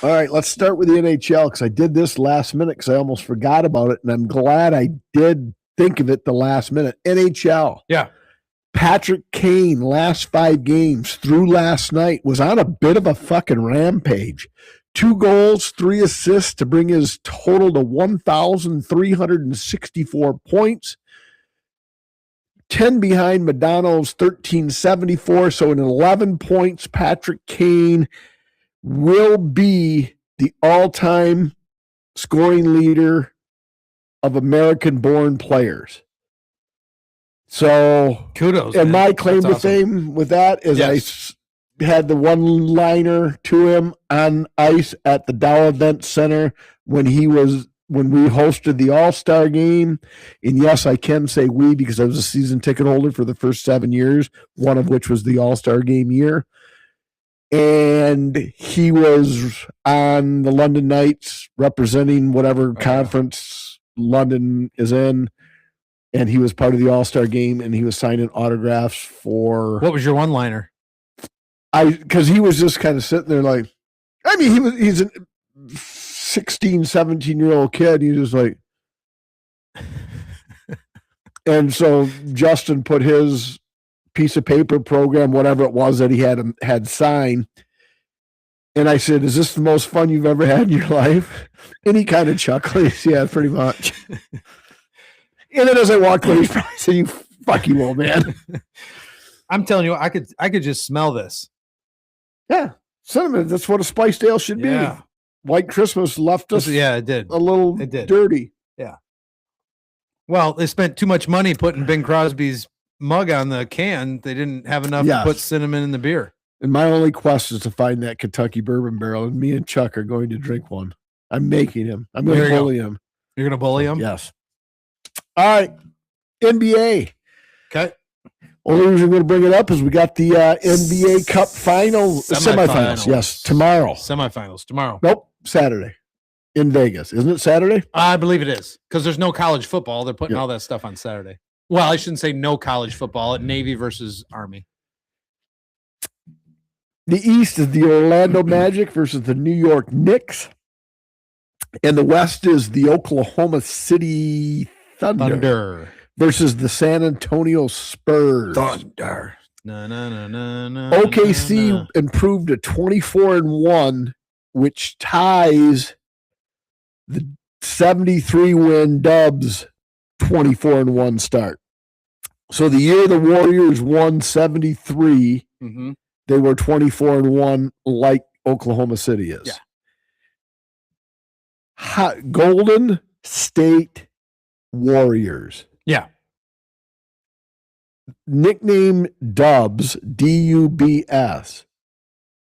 All right, let's start with the NHL because I did this last minute because I almost forgot about it, and I'm glad I did think of it the last minute. NHL. Yeah. Patrick Kane, last 5 games through last night, was on a bit of a fucking rampage. 2 goals, 3 assists to bring his total to 1,364 points. 10 behind Madonna's 1374. So in 11 points, Patrick Kane will be the all-time scoring leader of American-born players. So kudos. And man. my claim That's to awesome. fame with that is Yes. I had the one-liner to him on ice at the Dow Event Center when we hosted the All-Star game. And yes, I can say we because I was a season ticket holder for the first 7 years, one of which was the All-Star game year. And he was on the London Knights representing whatever conference London is in. And he was part of the All-Star game, and he was signing autographs for. What was your one-liner? Because he was just kind of sitting there like, I mean, he's a 16, 17-year-old kid. He's just like, and so Justin put his piece of paper program, whatever it was that he had signed. And I said, is this the most fun you've ever had in your life? And he kind of chuckles. Yeah, pretty much. And then as I walked away, he's probably saying, you fuck you, old man. I'm telling you, I could just smell this. Yeah. Cinnamon. That's what a spiced ale should be. Yeah. White Christmas left us it did. a little It did. dirty. Yeah. Well, they spent too much money putting Bing Crosby's mug on the can. They didn't have enough to put cinnamon in the beer. And my only quest is to find that Kentucky bourbon barrel, and me and Chuck are going to drink one. I'm making him. I'm going to bully him. You're going to bully him? Yes. All right. NBA. Okay. Only reason I'm going to bring it up is we got the NBA Cup semifinals. Yes, tomorrow. Semifinals tomorrow. Nope, Saturday in Vegas. Isn't it Saturday? I believe it is because there's no college football. They're putting all that stuff on Saturday. Well, I shouldn't say no college football. Navy versus Army. The East is the Orlando Magic versus the New York Knicks. And the West is the Oklahoma City Thunder. Versus the San Antonio Spurs. Thunder. No. OKC improved to 24-1, which ties the 73-win Dubs 24-1 start. So the year the Warriors won 73, they were 24-1 like Oklahoma City is. Yeah. Golden State Warriors. Yeah. Nickname Dubs, D-U-B-S.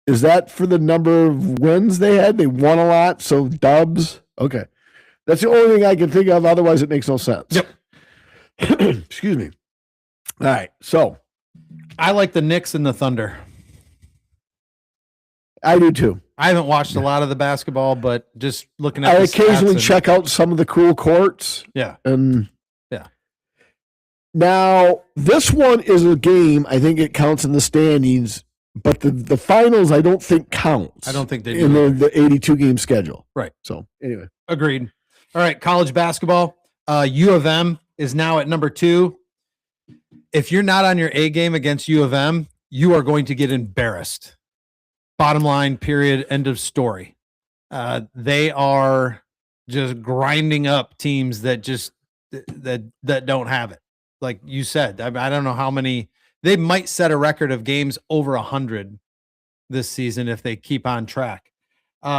Is that for the number of wins they had? They won a lot, so Dubs? Okay. That's the only thing I can think of. Otherwise, it makes no sense. Yep. Excuse me. All right, so. I like the Knicks and the Thunder. I do too. I haven't watched a lot of the basketball, but just looking at I occasionally check out some of the cool courts. Yeah. And now, this one is a game, I think it counts in the standings, but the finals I don't think counts. I don't think they do. In the 82-game schedule. Right. So, anyway. Agreed. All right, college basketball. U of M is now at number 2. If you're not on your A game against U of M, you are going to get embarrassed. Bottom line, period, end of story. They are just grinding up teams that don't have it. Like you said, I don't know how many. They might set a record of games over 100 this season if they keep on track.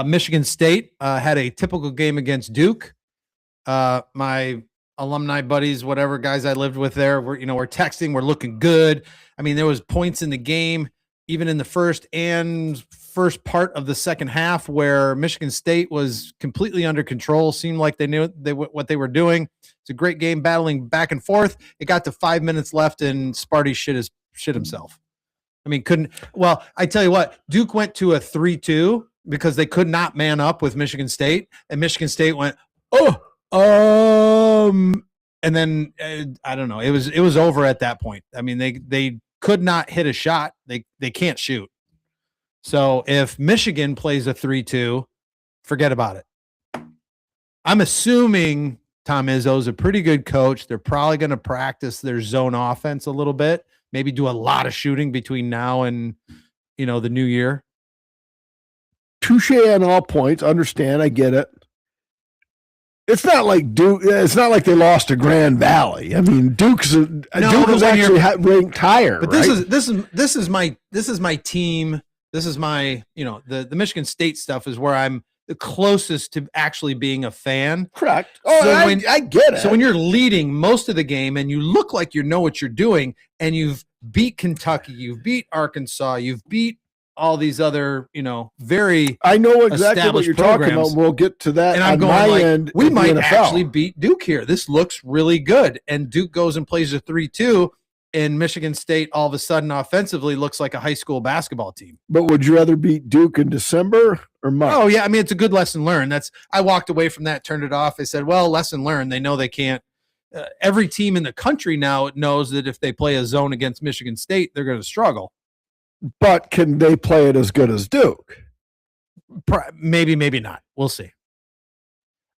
Michigan State had a typical game against Duke. My alumni buddies, whatever guys I lived with there, we're texting, we're looking good. I mean, there was points in the game, even in the first first part of the second half, where Michigan State was completely under control. Seemed like they knew what they were doing. It's a great game, battling back and forth. It got to 5 minutes left, and Sparty shit himself. I mean, I tell you what, Duke went to a 3-2 because they could not man up with Michigan State, and Michigan State went, and then I don't know. It was over at that point. I mean, they could not hit a shot. They can't shoot. So if Michigan plays a 3-2, forget about it. I'm assuming Tom Izzo's a pretty good coach. They're probably going to practice their zone offense a little bit, maybe do a lot of shooting between now and, the new year. Touche on all points. Understand. I get it. It's not like Duke. It's not like they lost to Grand Valley. I mean, Duke is actually ranked higher. But right? this is my team. This is my the Michigan State stuff is where I'm the closest to actually being a fan. Correct. Oh, so I get it. So when you're leading most of the game and you look like you know what you're doing, and you've beat Kentucky, you've beat Arkansas, you've beat all these other, very I know exactly what you're talking about. We'll get to that. And I'm going end. We might actually beat Duke here. This looks really good. And Duke goes and plays a 3-2, and Michigan State all of a sudden offensively looks like a high school basketball team. But would you rather beat Duke in December or March? Oh yeah, I mean it's a good lesson learned. I walked away from that, turned it off. I said, well, lesson learned. They know they can't. Every team in the country now knows that if they play a zone against Michigan State, they're going to struggle. But can they play it as good as Duke? Maybe, maybe not. We'll see.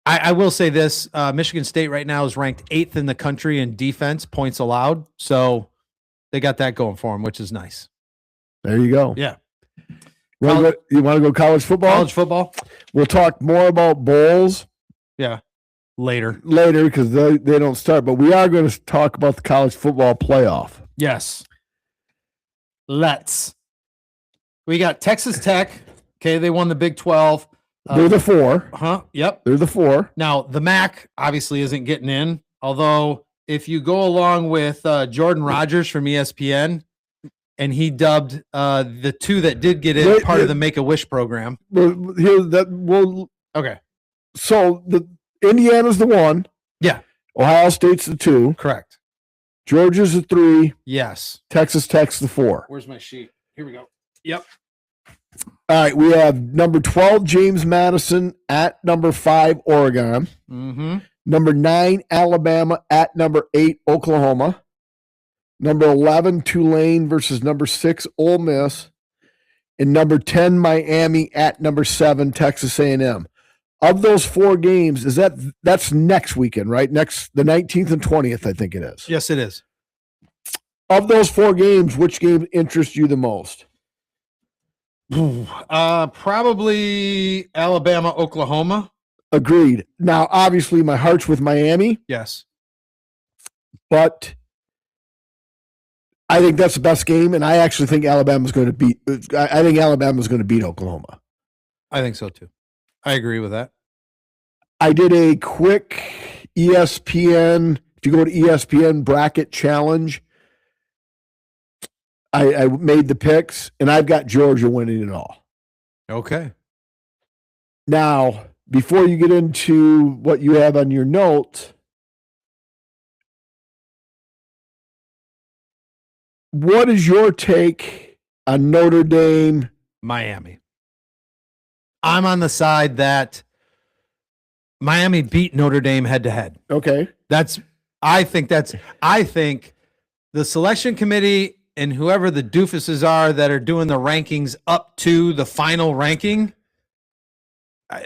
I will say this. Michigan State right now is ranked 8th in the country in defense, points allowed. So they got that going for them, which is nice. There you go. Yeah. You want to go college football? College football. We'll talk more about bowls. Yeah. Later, because they don't start. But we are going to talk about the college football playoff. Yes. We got Texas Tech. Okay, they won the Big 12. They're the 4. Yep. They're the 4. Now, the MAC obviously isn't getting in, although if you go along with Jordan Rogers from ESPN, and he dubbed the 2 that did get in part of the Make-A-Wish program. Okay. So the Indiana's the 1. Yeah. Ohio State's the 2. Correct. Georgia's the 3. Yes. Texas Tech's the 4. Where's my sheet? Here we go. Yep. All right. We have number 12, James Madison at number 5, Oregon. Mm-hmm. Number 9, Alabama at number 8, Oklahoma. Number 11, Tulane versus number 6, Ole Miss. And number 10, Miami at number 7, Texas A&M. Of those 4 games, that's next weekend, right? The 19th and 20th, I think it is. Yes, it is. Of those 4 games, which game interests you the most? Probably Alabama, Oklahoma. Agreed. Now, obviously, my heart's with Miami. Yes. But I think that's the best game, and I actually think Alabama's going to beat. I think Alabama's going to beat Oklahoma. I think so too. I agree with that. I did a quick ESPN. If you go to ESPN bracket challenge, I made the picks, and I've got Georgia winning it all. Okay. Now, before you get into what you have on your notes, what is your take on Notre Dame, Miami? I'm on the side that Miami beat Notre Dame head to head. Okay. I think the selection committee and whoever the doofuses are that are doing the rankings up to the final ranking,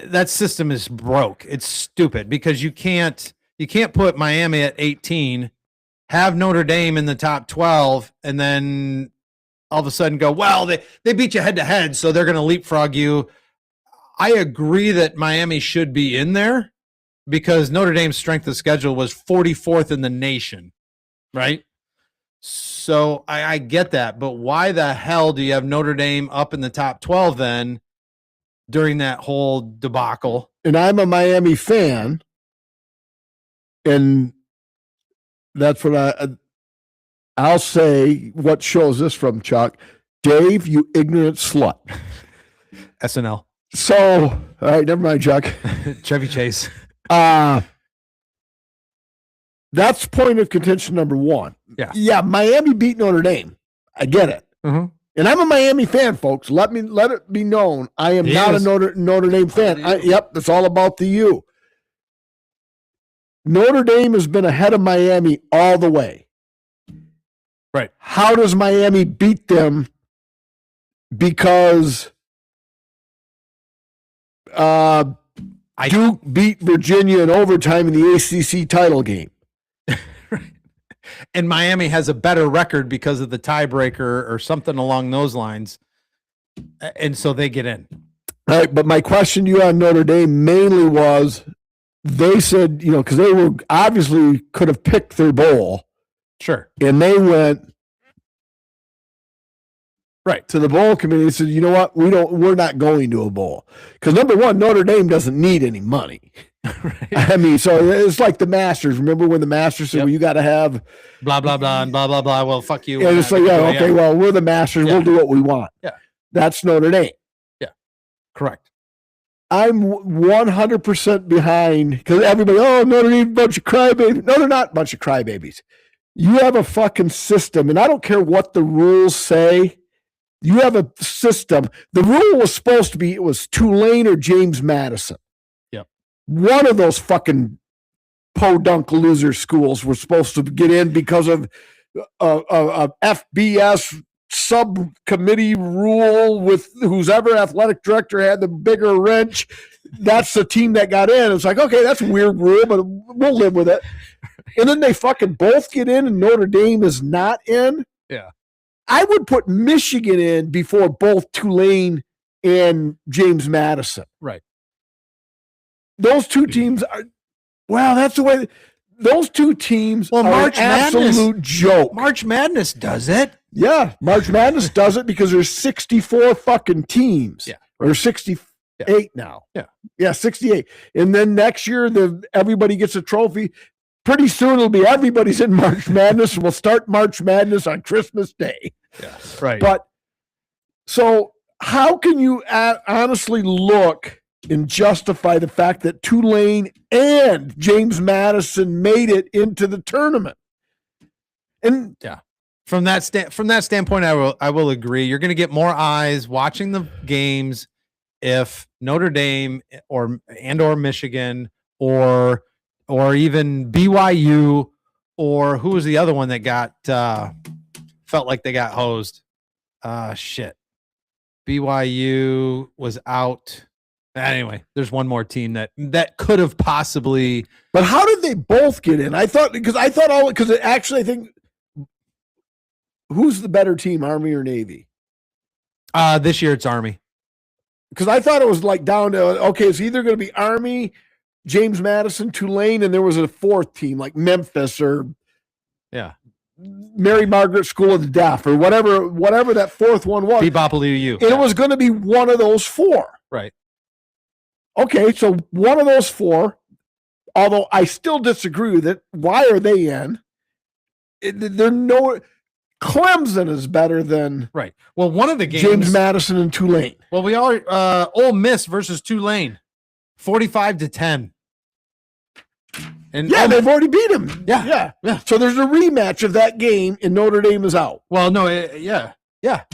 that system is broke. It's stupid because you can't put Miami at 18, have Notre Dame in the top 12, and then all of a sudden go, well, they beat you head to head, so they're going to leapfrog you. I agree that Miami should be in there because Notre Dame's strength of schedule was 44th in the nation, right? So I get that, but why the hell do you have Notre Dame up in the top 12 then during that whole debacle? And I'm a Miami fan, and that's what I'll say. What shows this from, Chuck? Dave, you ignorant slut. SNL. So, all right, never mind, Chuck. Chevy Chase. That's point of contention number 1. Yeah. Miami beat Notre Dame. I get it. Mm-hmm. And I'm a Miami fan, folks. Let it be known. I am not a Notre Dame fan. It's all about the U. Notre Dame has been ahead of Miami all the way. Right. How does Miami beat them? Because Duke beat Virginia in overtime in the ACC title game. Right. And Miami has a better record because of the tiebreaker or something along those lines. And so they get in. All right, but my question to you on Notre Dame mainly was they said, because they were obviously could have picked their bowl, Sure. and they went Right. to the bowl committee and said, you know what, we're not going to a bowl because number one, Notre Dame doesn't need any money. Right. I mean, so it's like the Masters. Remember when the Masters said, well, you got to have blah blah blah and blah blah blah. Well, fuck you. And it's like, okay, well, we're the Masters. Yeah. We'll do what we want. Yeah. That's Notre Dame. Yeah. Correct. I'm 100% behind because everybody, Notre Dame, bunch of crybabies. No, they're not a bunch of crybabies. You have a fucking system, and I don't care what the rules say. You have a system. The rule was supposed to be it was Tulane or James Madison. Yep. One of those fucking podunk loser schools were supposed to get in because of a FBS subcommittee rule with who's ever athletic director had the bigger wrench. That's the team that got in. It's like, okay, that's a weird rule, but we'll live with it. And then they fucking both get in and Notre Dame is not in. Yeah. I would put Michigan in before both Tulane and James Madison. Right. Those two teams are, that's the way. Those two teams are March an absolute Madness. joke. March Madness does it. Yeah, March Madness does it because there's 64 fucking teams. Yeah. Or 68 now. Yeah. Yeah, 68. And then next year, everybody gets a trophy. Pretty soon it'll be everybody's in March Madness, and we'll start March Madness on Christmas Day. Yeah, right. But so how can you honestly look and justify the fact that Tulane and James Madison made it into the tournament? And yeah, from that standpoint, I will agree. You're going to get more eyes watching the games if Notre Dame or Michigan or even BYU or who was the other one that got felt like they got hosed. Shit. BYU was out. Anyway, there's one more team that could have possibly. But how did they both get in? I think who's the better team, Army or Navy? This year it's Army. Because I thought it was like down to, okay, it's either going to be Army, James Madison, Tulane, and there was a fourth team like Memphis or Mary Margaret School of the Deaf or whatever that fourth one was. Bebopaloo. And it was going to be one of those four. Right. Okay, so one of those four, although I still disagree with it, why are they in? Clemson is better than right. Well, one of the games, James Madison and Tulane. Well, we all Ole Miss versus Tulane, 45-10. And they've already beat him. Yeah. So there's a rematch of that game, and Notre Dame is out. Well, no, yeah. I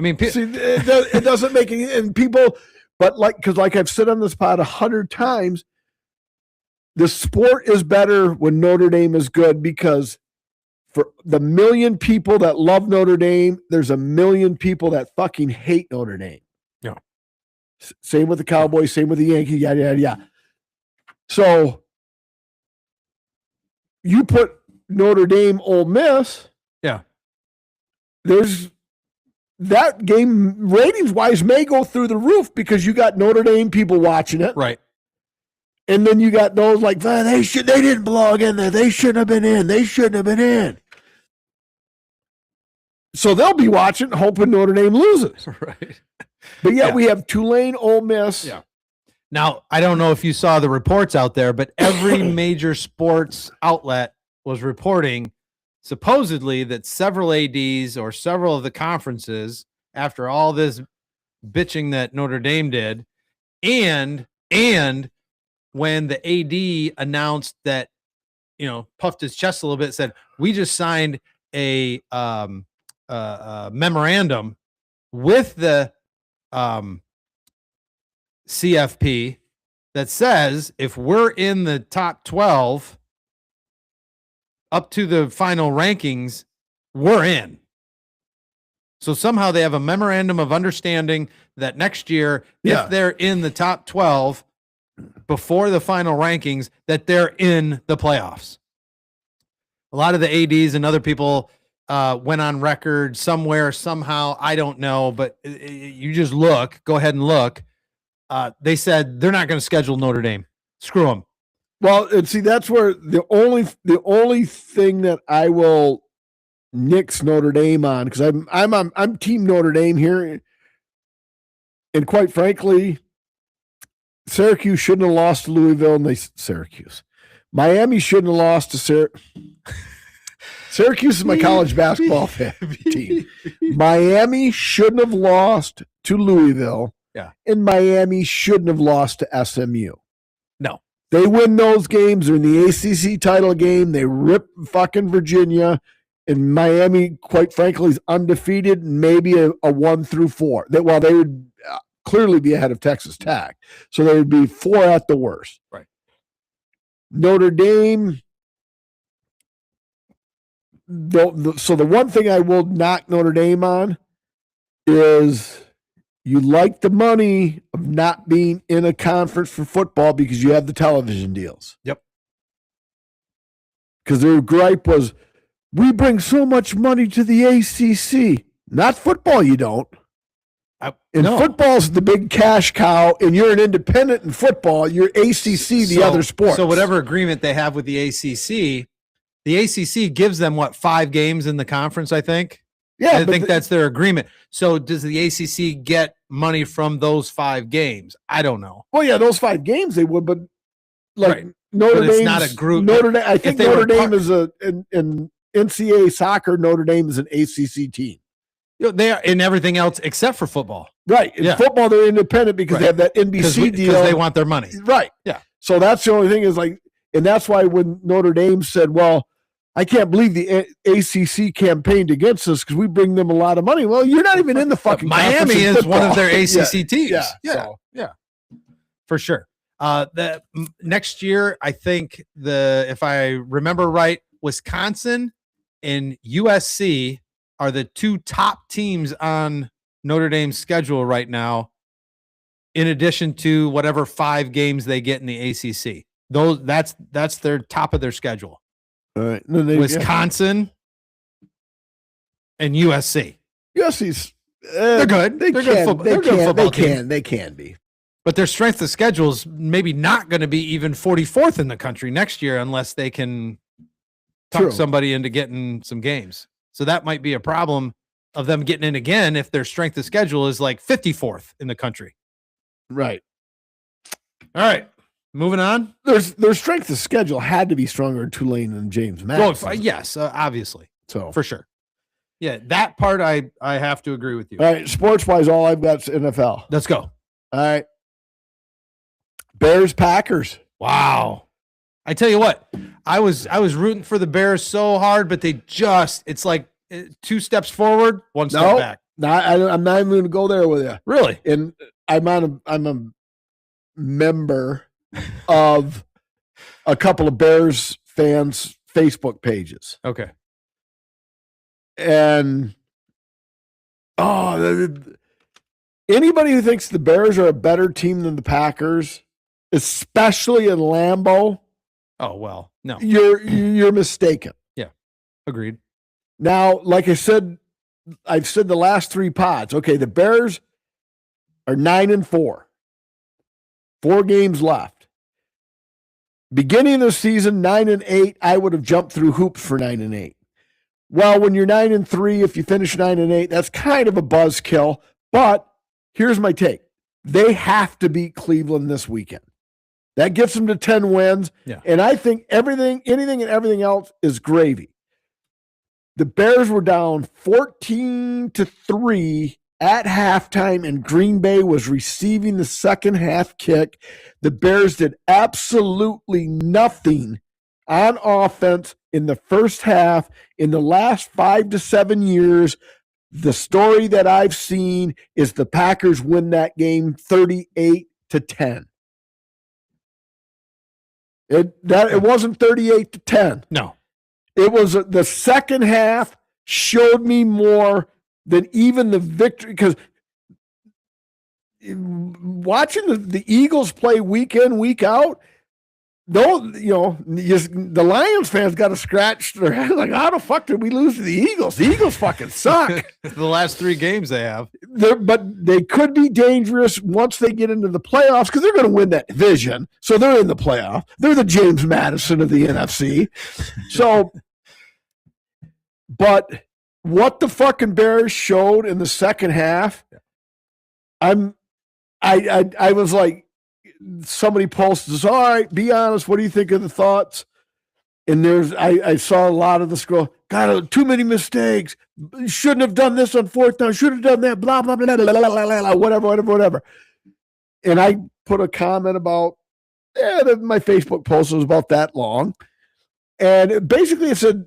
mean, see, it doesn't make any and people, but because I've said on this pod 100 times, the sport is better when Notre Dame is good because. For the million people that love Notre Dame, there's a million people that fucking hate Notre Dame. Yeah. Same with the Cowboys, same with the Yankees, yada, yada, yada. So you put Notre Dame, Ole Miss. Yeah. There's that game ratings-wise may go through the roof because you got Notre Dame people watching it. Right. And then you got those like, they didn't belong in there. They shouldn't have been in. They shouldn't have been in. So they'll be watching, hoping Notre Dame loses. Right. But we have Tulane, Ole Miss. Yeah. Now, I don't know if you saw the reports out there, but every major sports outlet was reporting supposedly that several ADs or several of the conferences, after all this bitching that Notre Dame did, and when the AD announced that, puffed his chest a little bit, said, we just signed a memorandum with the CFP that says if we're in the top 12 up to the final rankings, we're in. So somehow they have a memorandum of understanding that next year, if they're in the top 12 before the final rankings, that they're in the playoffs. A lot of the ADs and other people went on record somewhere, somehow, I don't know, but you just go ahead and look. They said they're not going to schedule Notre Dame. Screw them. Well, and see, that's where the only thing that I will nix Notre Dame on, because I'm team Notre Dame here, and quite frankly, Syracuse shouldn't have lost to Louisville, and Miami shouldn't have lost to Syracuse is my college basketball team. Miami shouldn't have lost to Louisville, and Miami shouldn't have lost to SMU. No. They win those games. They're in the ACC title game. They rip fucking Virginia. And Miami, quite frankly, is undefeated and maybe a 1-4. They would clearly be ahead of Texas Tech. So they would be 4 at the worst. Right. Notre Dame. So the one thing I will knock Notre Dame on is you like the money of not being in a conference for football because you have the television deals. Yep. Because their gripe was, we bring so much money to the ACC. Not football, you don't. No. Football's the big cash cow, and you're an independent in football. You're ACC, the other sports. So whatever agreement they have with the ACC gives them, 5 games in the conference, I think? Yeah, I think that's their agreement. So does the ACC get money from those 5 games? I don't know. Well, yeah, those 5 games they would, but Right. Notre Dame, not a group. I think Notre Dame is in NCAA soccer. Notre Dame is an ACC team. They are in everything else except for football. Right. In football, they're independent because they have that NBC deal. Because they want their money. Right. Yeah. So that's the only thing is and that's why when Notre Dame said, well, I can't believe the ACC campaigned against us because we bring them a lot of money. Well, you're not even in the fucking Miami is football. one of their ACC teams. Yeah. For sure. The next year, I think if I remember right, Wisconsin and USC are the 2 top teams on Notre Dame's schedule right now, in addition to whatever 5 games they get in the ACC. That's their top of their schedule. All right. Wisconsin and USC. USC's they're good. They're good football team. They can be. But their strength of schedule is maybe not going to be even 44th in the country next year unless they can talk somebody into getting some games. So that might be a problem of them getting in again if their strength of schedule is 54th in the country. Right. All right. Moving on. Their strength of schedule had to be stronger in Tulane than James Madison. Well, yes, obviously. So for sure. Yeah, that part I have to agree with you. All right, sports-wise, all I've got is NFL. Let's go. All right. Bears, Packers. Wow. I tell you what, I was rooting for the Bears so hard, but it's like 2 steps forward, 1 step back. No, I'm not even going to go there with you. Really? And I'm a member of a couple of Bears fans' Facebook pages. Okay. And anybody who thinks the Bears are a better team than the Packers, especially in Lambeau, oh well, no, you're mistaken. Yeah, agreed. Now, like I've said the last 3 pods. Okay, the Bears are 9-4, 4 games left. Beginning of the season, 9-8, I would have jumped through hoops for 9-8. Well, when you're 9-3, if you finish 9-8, that's kind of a buzzkill. But here's my take: they have to beat Cleveland this weekend. That gets them to 10 wins. Yeah. And I think anything and everything else is gravy. The Bears were down 14-3 at halftime, and Green Bay was receiving the second half kick. The Bears did absolutely nothing on offense in the first half. In the last 5 to 7 years, the story that I've seen is the Packers win that game 38-10. It wasn't 38-10. No. It was the second half showed me more than even the victory, because watching the Eagles play week in, week out, no, the Lions fans got to scratch their head like, how the fuck did we lose to the Eagles? The Eagles fucking suck. The last 3 games they have. But they could be dangerous once they get into the playoffs because they're going to win that division. So they're in the playoff. They're the James Madison of the NFC. So, but what the fucking Bears showed in the second half, I was like, somebody posted this, all right, be honest, what do you think of the thoughts? And I saw a lot of the scroll, God, too many mistakes, shouldn't have done this on fourth down, should have done that, blah, blah, blah, blah, blah, blah, blah, whatever. And I put a comment about, my Facebook post was about that long. And basically it said,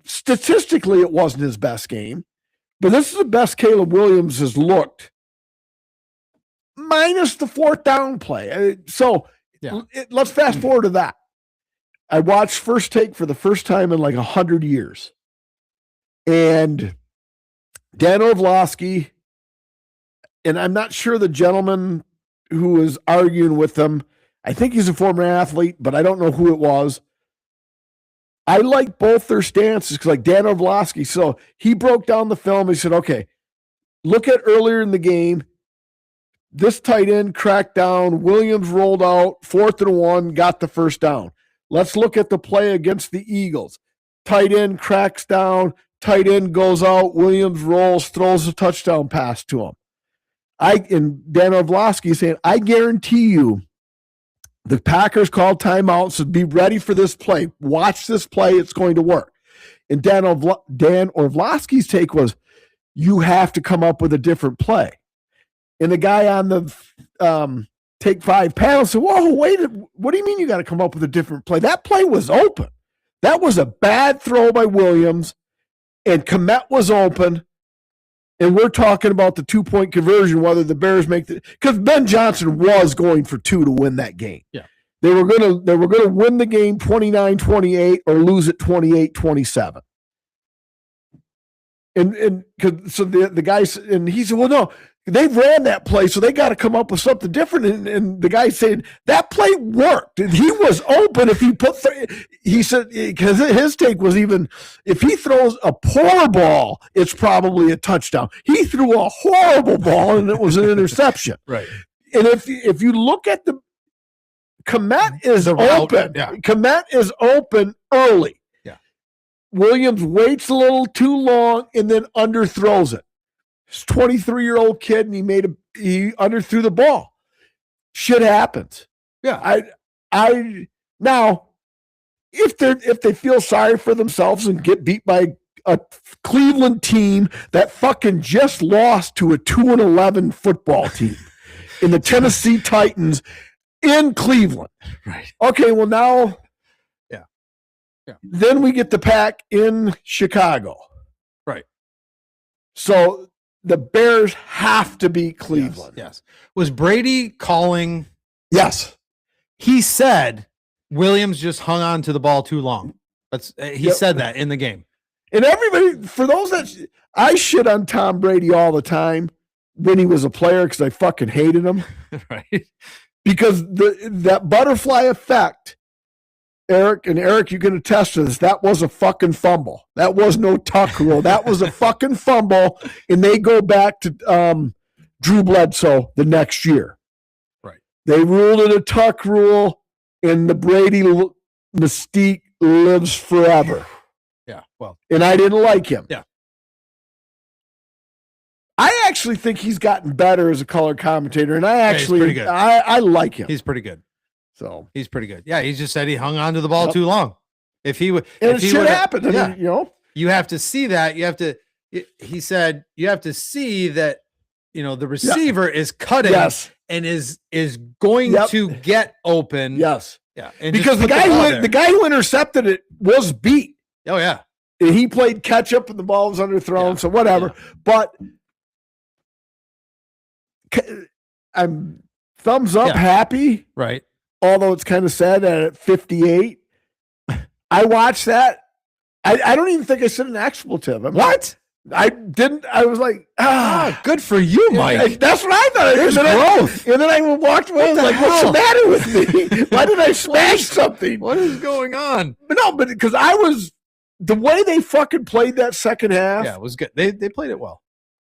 statistically, it wasn't his best game, but this is the best Caleb Williams has looked, minus the fourth down play. So let's fast forward to that. I watched First Take for the first time in like 100 years. And Dan Orlovsky, and I'm not sure the gentleman who was arguing with him, I think he's a former athlete, but I don't know who it was. I like both their stances because like Dan Orlovsky, so he broke down the film. He said, okay, look at earlier in the game. This tight end cracked down. Williams rolled out, 4th and 1, got the first down. Let's look at the play against the Eagles. Tight end cracks down. Tight end goes out. Williams rolls, throws a touchdown pass to him. And Dan Orlovsky saying, I guarantee you, the Packers called timeout, so be ready for this play. Watch this play. It's going to work. And Dan Orlovsky's take was, you have to come up with a different play. And the guy on the Take 5 panel said, whoa, wait, what do you mean you got to come up with a different play? That play was open. That was a bad throw by Williams, and Kmet was open. And we're talking about the 2-point conversion, whether the Bears make the, because Ben Johnson was going for 2 to win that game. Yeah. They were gonna win the game 29-28 or lose it 28-27. And so the guys, and he said, well, no, they've ran that play, so they got to come up with something different. And the guy saying that play worked. And he was open if he put. He said because his take was even if he throws a poor ball, it's probably a touchdown. He threw a horrible ball and it was an interception. Right. And if you look at the Kmet is open. Yeah. Kmet is open early. Williams waits a little too long and then underthrows it. He's a 23-year-old kid and he underthrew the ball. Shit happens. Yeah. I now if they feel sorry for themselves and get beat by a Cleveland team that fucking just lost to a 2-11 football team in the Tennessee Titans in Cleveland. Right. Okay, well now Yeah. Then we get the Pack in Chicago. Right. So the Bears have to beat Cleveland. Yes. Was Brady calling? Yes. He said Williams just hung on to the ball too long. He said that in the game. And everybody, for those that I shit on Tom Brady all the time when he was a player because I fucking hated him. Right. Because that butterfly effect, Eric, you can attest to this. That was a fucking fumble. That was no tuck rule. That was a fucking fumble. And they go back to Drew Bledsoe the next year. Right. They ruled it a tuck rule, and the Brady mystique lives forever. Yeah. Well, and I didn't like him. Yeah. I actually think he's gotten better as a color commentator, and he's pretty good. I like him. He's pretty good. So he's pretty good. Yeah, he just said he hung on to the ball too long. If he would, and it should happen. I mean, you have to see that. You have to. He said you have to see that. The receiver is cutting and is going to get open. Yes. Yeah. And because the guy who intercepted it was beat. Oh yeah. And he played catch up and the ball was underthrown. So whatever. Yeah. But I'm thumbs up, happy. Right. Although it's kind of sad that at 58, I watched that. I don't even think I said an expletive. What? I didn't. I was like, good for you, Mike. That's what I thought. There's growth. And then I walked away. I was like, what's the matter with me? Why did I smash something? What is going on? But no, because I was the way they fucking played that second half. Yeah, it was good. They played it well.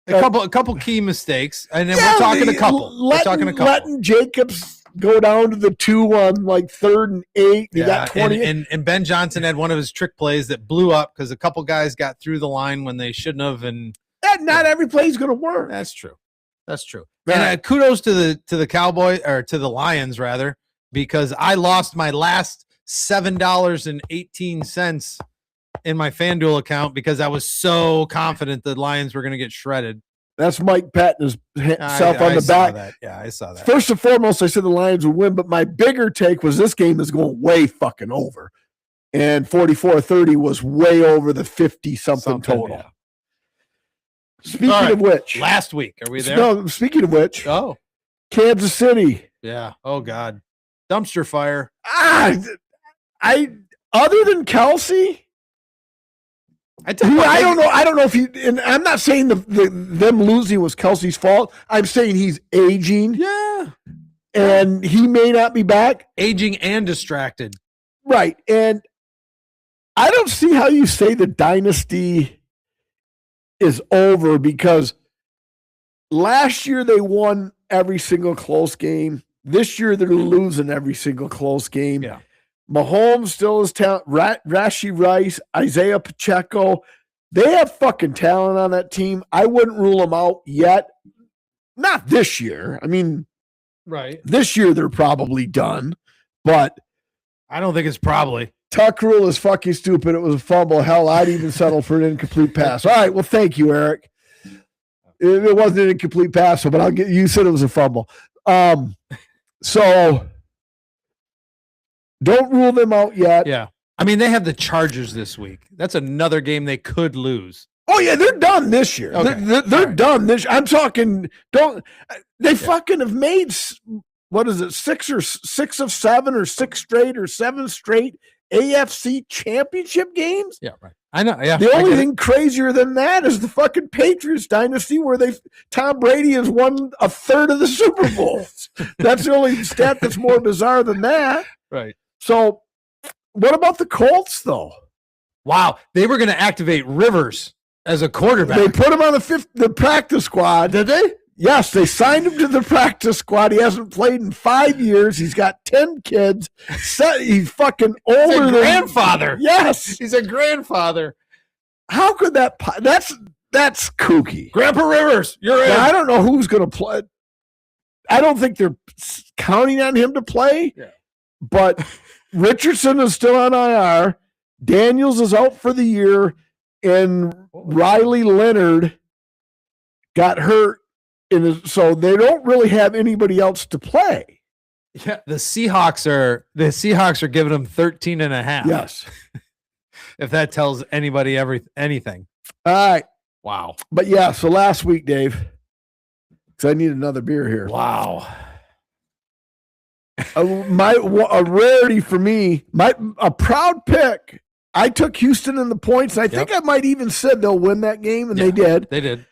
A couple key mistakes, and then we're talking a couple. Letting Jacobs go down to the 2 on like 3rd and 8. You got 20. And Ben Johnson had one of his trick plays that blew up because a couple guys got through the line when they shouldn't have. And not every play is going to work. That's true. And kudos to the Cowboy or to the Lions rather, because I lost my last $7.18 in my FanDuel account because I was so confident the Lions were going to get shredded. That's Mike patting himself on the back. Yeah, I saw that. First and foremost, I said the Lions would win, but my bigger take was this game is going way fucking over. And 44-30 was way over the 50-something total. Yeah. Speaking of which. Last week, are we there? No, speaking of which. Oh. Kansas City. Yeah. Oh, God. Dumpster fire. Other than Kelsey, I don't know. I don't know if he. And I'm not saying them losing was Kelsey's fault. I'm saying he's aging. Yeah, and he may not be back. Aging and distracted. Right, and I don't see how you say the dynasty is over because last year they won every single close game. This year they're losing every single close game. Yeah. Mahomes still has talent. Rashee Rice, Isaiah Pacheco. They have fucking talent on that team. I wouldn't rule them out yet. Not this year. I mean, right. This year they're probably done. But I don't think it's probably. Tuck rule is fucking stupid. It was a fumble. Hell, I'd even settle for an incomplete pass. All right. Well, thank you, Eric. It wasn't an incomplete pass, but you said it was a fumble. So don't rule them out yet. Yeah. I mean, they have the Chargers this week. That's another game they could lose. Oh, yeah, they're done this year. Okay. They're done this year. I'm talking, fucking have made, what is it, 6 of 7 or 6 straight or 7 straight AFC championship games? Yeah, right. I know, yeah. The only thing crazier than that is the fucking Patriots dynasty where Tom Brady has won a third of the Super Bowls. That's the only stat that's more bizarre than that. Right. So, what about the Colts, though? Wow, they were going to activate Rivers as a quarterback. They put him on the practice squad. Did they? Yes, they signed him to the practice squad. He hasn't played in 5 years. He's got 10 kids. He's fucking older than grandfather. Yes, he's a grandfather. How could that? That's kooky. Grandpa Rivers, you're in. Now, I don't know who's going to play. I don't think they're counting on him to play. Yeah. But Richardson is still on IR. Daniels is out for the year, and Riley Leonard got hurt. So they don't really have anybody else to play. Yeah, the Seahawks are giving them 13.5. Yes. If that tells anybody anything. All right. Wow. But yeah, so last week, Dave, because I need another beer here. Wow. A rarity for me, a proud pick. I took Houston in the points. I think I might even said they'll win that game, and they did. They did.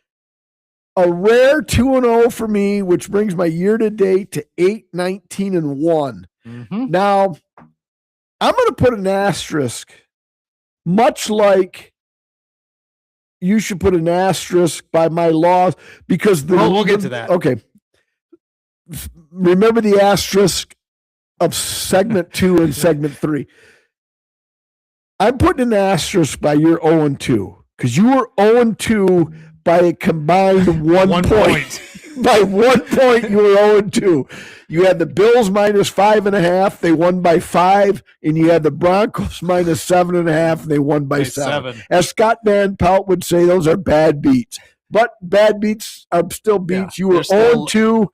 A rare 2-0 for me, which brings my year-to-date to 8-19-1. Mm-hmm. Now, I'm going to put an asterisk, much like you should put an asterisk by my laws, because we'll get to that. Okay. Remember the asterisk of segment 2 and segment 3. I'm putting an asterisk by your 0-2 because you were 0-2 by a combined 1 point. By 1 point, you were 0-2. You had the Bills minus 5.5. They won by 5. And you had the Broncos minus 7.5. And they won by 7. As Scott Van Pelt would say, those are bad beats. But bad beats are still beats. You were 0-2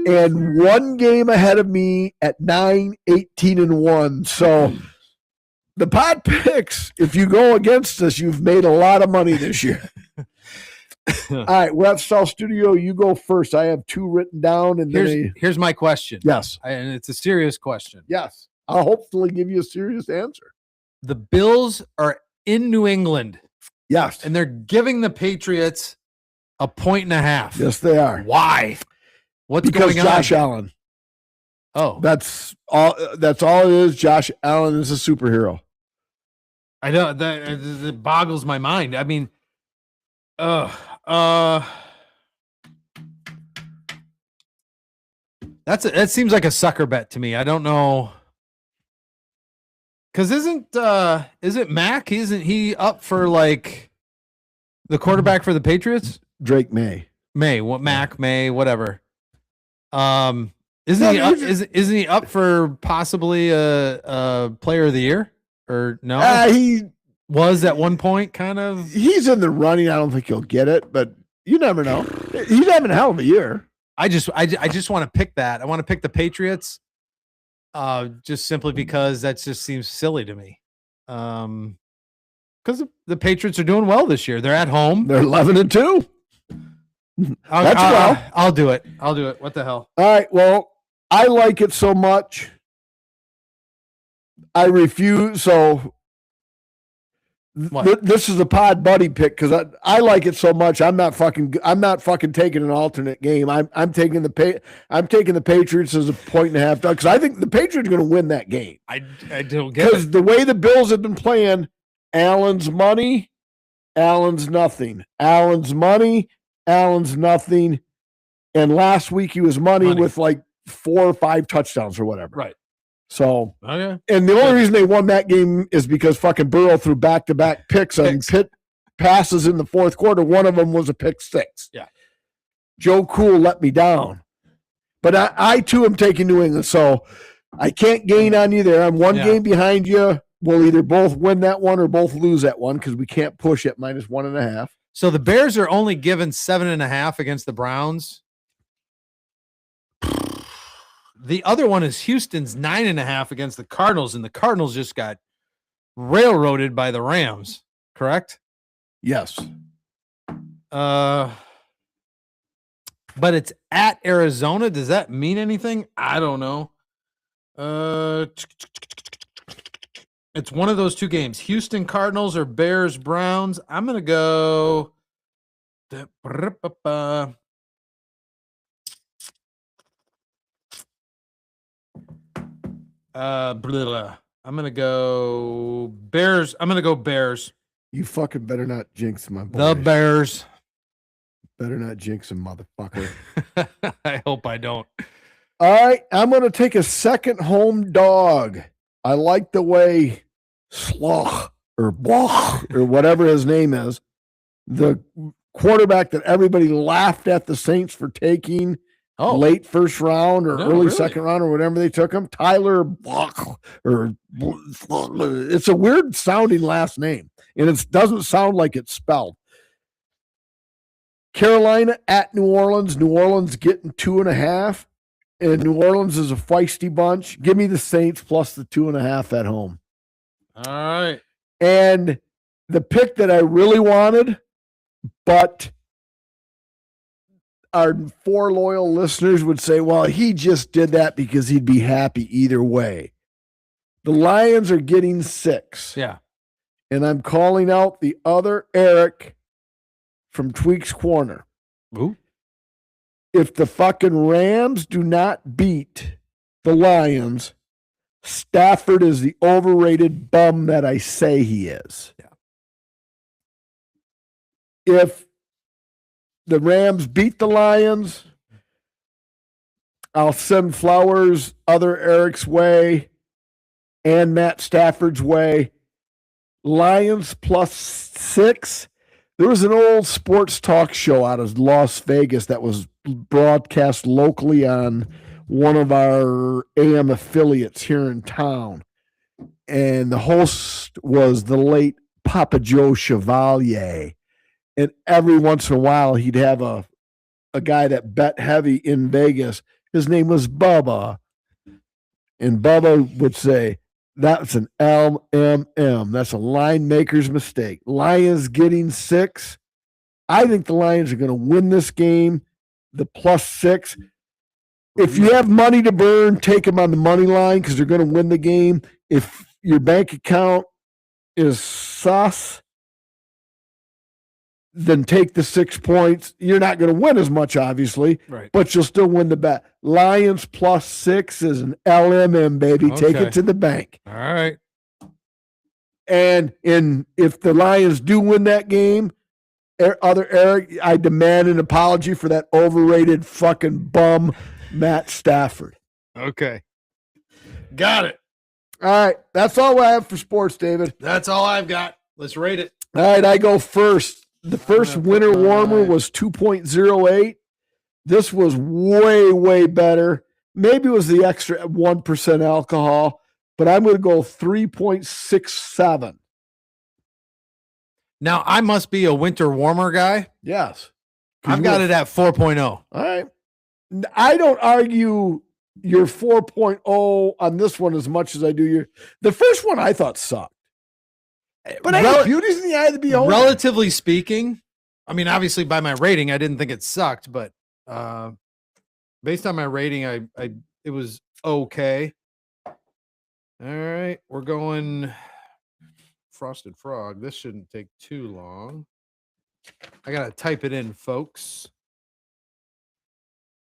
and 1 game ahead of me at 9-18-1. So the pot picks, if you go against us, you've made a lot of money this year. All right, we're at South Studio. You go first. I have 2 written down. And here's my question. Yes. And it's a serious question. Yes. I'll hopefully give you a serious answer. The Bills are in New England Yes. And they're giving the Patriots 1.5 points. Yes, they are. Why? What's Because going on? Josh Allen. Oh, That's all it is. Josh Allen is a superhero. I know that boggles my mind. I mean, that seems like a sucker bet to me. I don't know. Cause isn't Mac? Isn't he up for like the quarterback for the Patriots? Drake May. Mac May, whatever. Isn't he up for possibly a player of the year or no? He was at one point kind of. He's in the running. I don't think he'll get it, but you never know. He's having a hell of a year. I just want to pick that. I want to pick the Patriots. Just simply because that just seems silly to me. Because the Patriots are doing well this year. They're at home. They're 11-2. I'll do it. What the hell? All right. Well, I like it so much. I refuse. So this is a pod buddy pick because I like it so much. I'm not fucking taking an alternate game. I'm taking the Patriots as a 1.5 because I think the Patriots are going to win that game. I don't get it because the way the Bills have been playing, Allen's money, Allen's nothing. Allen's money, Allen's nothing. And last week he was money. With like 4 or 5 touchdowns or whatever. Right. So, okay. And the only reason they won that game is because fucking Burrow threw back-to-back picks on passes in the fourth quarter. One of them was a pick 6. Yeah. Joe Cool let me down. But I too am taking New England. So I can't gain on you there. I'm one game behind you. We'll either both win that one or both lose that one because we can't push it -1.5. So the Bears are only given 7.5 against the Browns. The other one is Houston's 9.5 against the Cardinals, and the Cardinals just got railroaded by the Rams, correct? Yes. But it's at Arizona. Does that mean anything? I don't know. It's one of those two games. Houston Cardinals or Bears Browns. I'm going to go I'm gonna go Bears. I'm gonna go Bears. You fucking better not jinx my boy. The Bears. Better not jinx him, motherfucker. I hope I don't. All right, I'm gonna take a second home dog. I like the way Sloch or Bloch or whatever his name is, the quarterback that everybody laughed at the Saints for taking. Late first round or early second round or whatever they took him. Tyler Bloch or it's a weird sounding last name and it doesn't sound like it's spelled. Carolina at New Orleans. New Orleans getting 2.5 and New Orleans is a feisty bunch. Give me the Saints plus the 2.5 at home. All right. And the pick that I really wanted, but our 4 loyal listeners would say, well, he just did that because he'd be happy either way. The Lions are getting 6. Yeah. And I'm calling out the other Eric from Tweak's Corner. Ooh. If the fucking Rams do not beat the Lions, Stafford is the overrated bum that I say he is. Yeah. If the Rams beat the Lions, I'll send flowers other Eric's way and Matt Stafford's way. Lions plus 6. There was an old sports talk show out of Las Vegas that was broadcast locally on one of our AM affiliates here in town. And the host was the late Papa Joe Chevalier. And every once in a while, he'd have a guy that bet heavy in Vegas. His name was Bubba. And Bubba would say, that's an LMM. That's a line maker's mistake. Lions getting 6. I think the Lions are going to win this game. The plus 6. If you have money to burn, take them on the money line because they're going to win the game. If your bank account is sus, then take the 6 points. You're not going to win as much, obviously, Right. but you'll still win the bet. Lions +6 is an LMM, baby. Take Okay. it to the bank. All right. And if the Lions do win that game, Eric, I demand an apology for that overrated fucking bum, Matt Stafford. Okay. Got it. All right. That's all I have for sports, David. That's all I've got. Let's rate it. All right. I go first. The first winter warmer was 2.08. This was way, way better. Maybe it was the extra 1% alcohol, but I'm going to go 3.67. Now, I must be a winter warmer guy. Yes. I've got it at 4.0. All right. I don't argue your 4.0 on this one as much as I do the first one I thought sucked. But beauty's in the eye of the beholder. Relatively speaking, I mean, obviously by my rating, I didn't think it sucked, but based on my rating, it was okay. All right, we're going Frosted Frog. This shouldn't take too long. I gotta type it in, folks.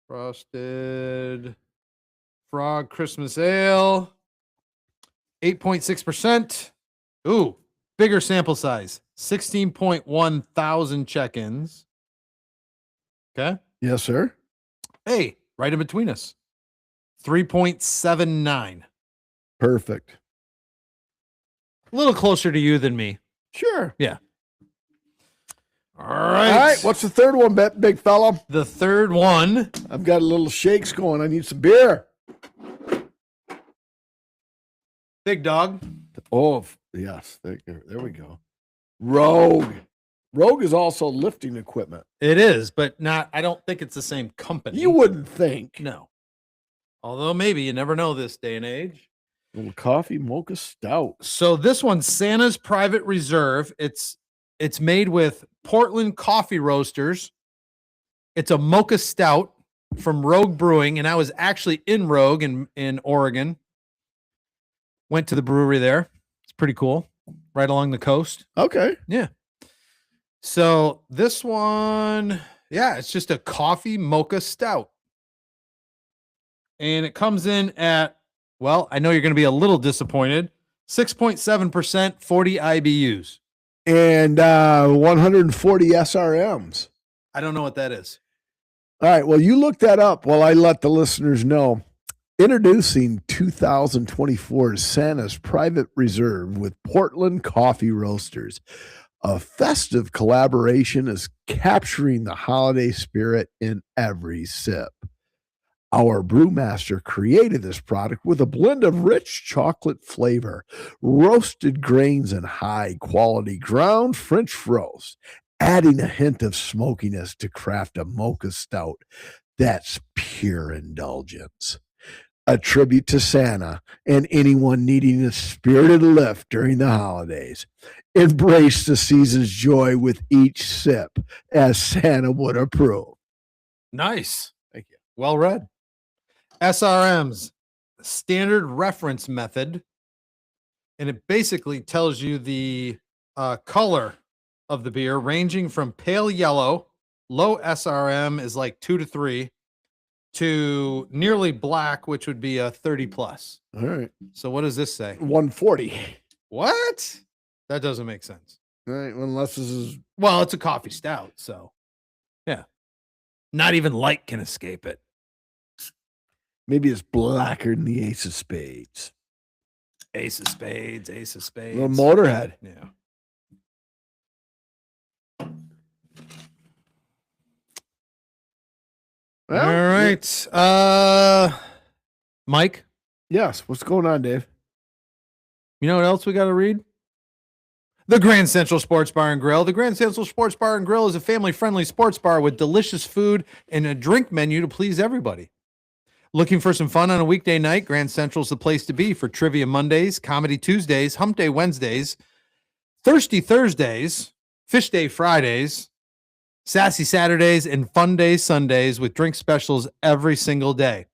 Frosted Frog Christmas Ale, 8.6%. Ooh, bigger sample size, 16.1 thousand check-ins. Okay. Yes, sir. Hey, right in between us, 3.79. Perfect. A little closer to you than me. Sure. Yeah. All right. All right. What's the third one, big fella? The third one. I've got a little shakes going. I need some beer. Big Dog. Oh, yes. There we go. Rogue. Rogue is also lifting equipment. It is, but not. I don't think it's the same company. You wouldn't think. No. Although maybe you never know this day and age. Little coffee mocha stout. So this one's Santa's Private Reserve. It's made with Portland coffee roasters. It's a mocha stout from Rogue Brewing, and I was actually in Rogue in Oregon. Went to the brewery there. It's pretty cool, right along the coast. Okay. Yeah. So this one, yeah, it's just a coffee mocha stout. And it comes in at, well, I know you're going to be a little disappointed, 6.7%, 40 IBUs. And 140 SRMs. I don't know what that is. All right. Well, you look that up while I let the listeners know. Introducing 2024 Santa's Private Reserve with Portland Coffee Roasters. A festive collaboration is capturing the holiday spirit in every sip. Our brewmaster created this product with a blend of rich chocolate flavor, roasted grains, and high-quality ground French roast, adding a hint of smokiness to craft a mocha stout that's pure indulgence. A tribute to Santa and anyone needing a spirited lift during the holidays. Embrace the season's joy with each sip, as Santa would approve. Nice. Thank you. Well read. SRMs, standard reference method. And it basically tells you the color of the beer, ranging from pale yellow, low SRM is like 2 to 3, to nearly black, which would be a 30 plus. All right. So what does this say? 140. What? That doesn't make sense. All right. Well, unless this is. Well, it's a coffee stout, so yeah. Not even light can escape it. Maybe it's blacker than the Ace of Spades. Ace of Spades, Ace of Spades. Little Motorhead. Yeah. Well, all right. Mike? Yes. What's going on, Dave? You know what else we got to read? The Grand Central Sports Bar and Grill. The Grand Central Sports Bar and Grill is a family-friendly sports bar with delicious food and a drink menu to please everybody. Looking for some fun on a weekday night? Grand Central's the place to be for Trivia Mondays, Comedy Tuesdays, Hump Day Wednesdays, Thirsty Thursdays, Fish Day Fridays, Sassy Saturdays, and Fun Day Sundays with drink specials every single day.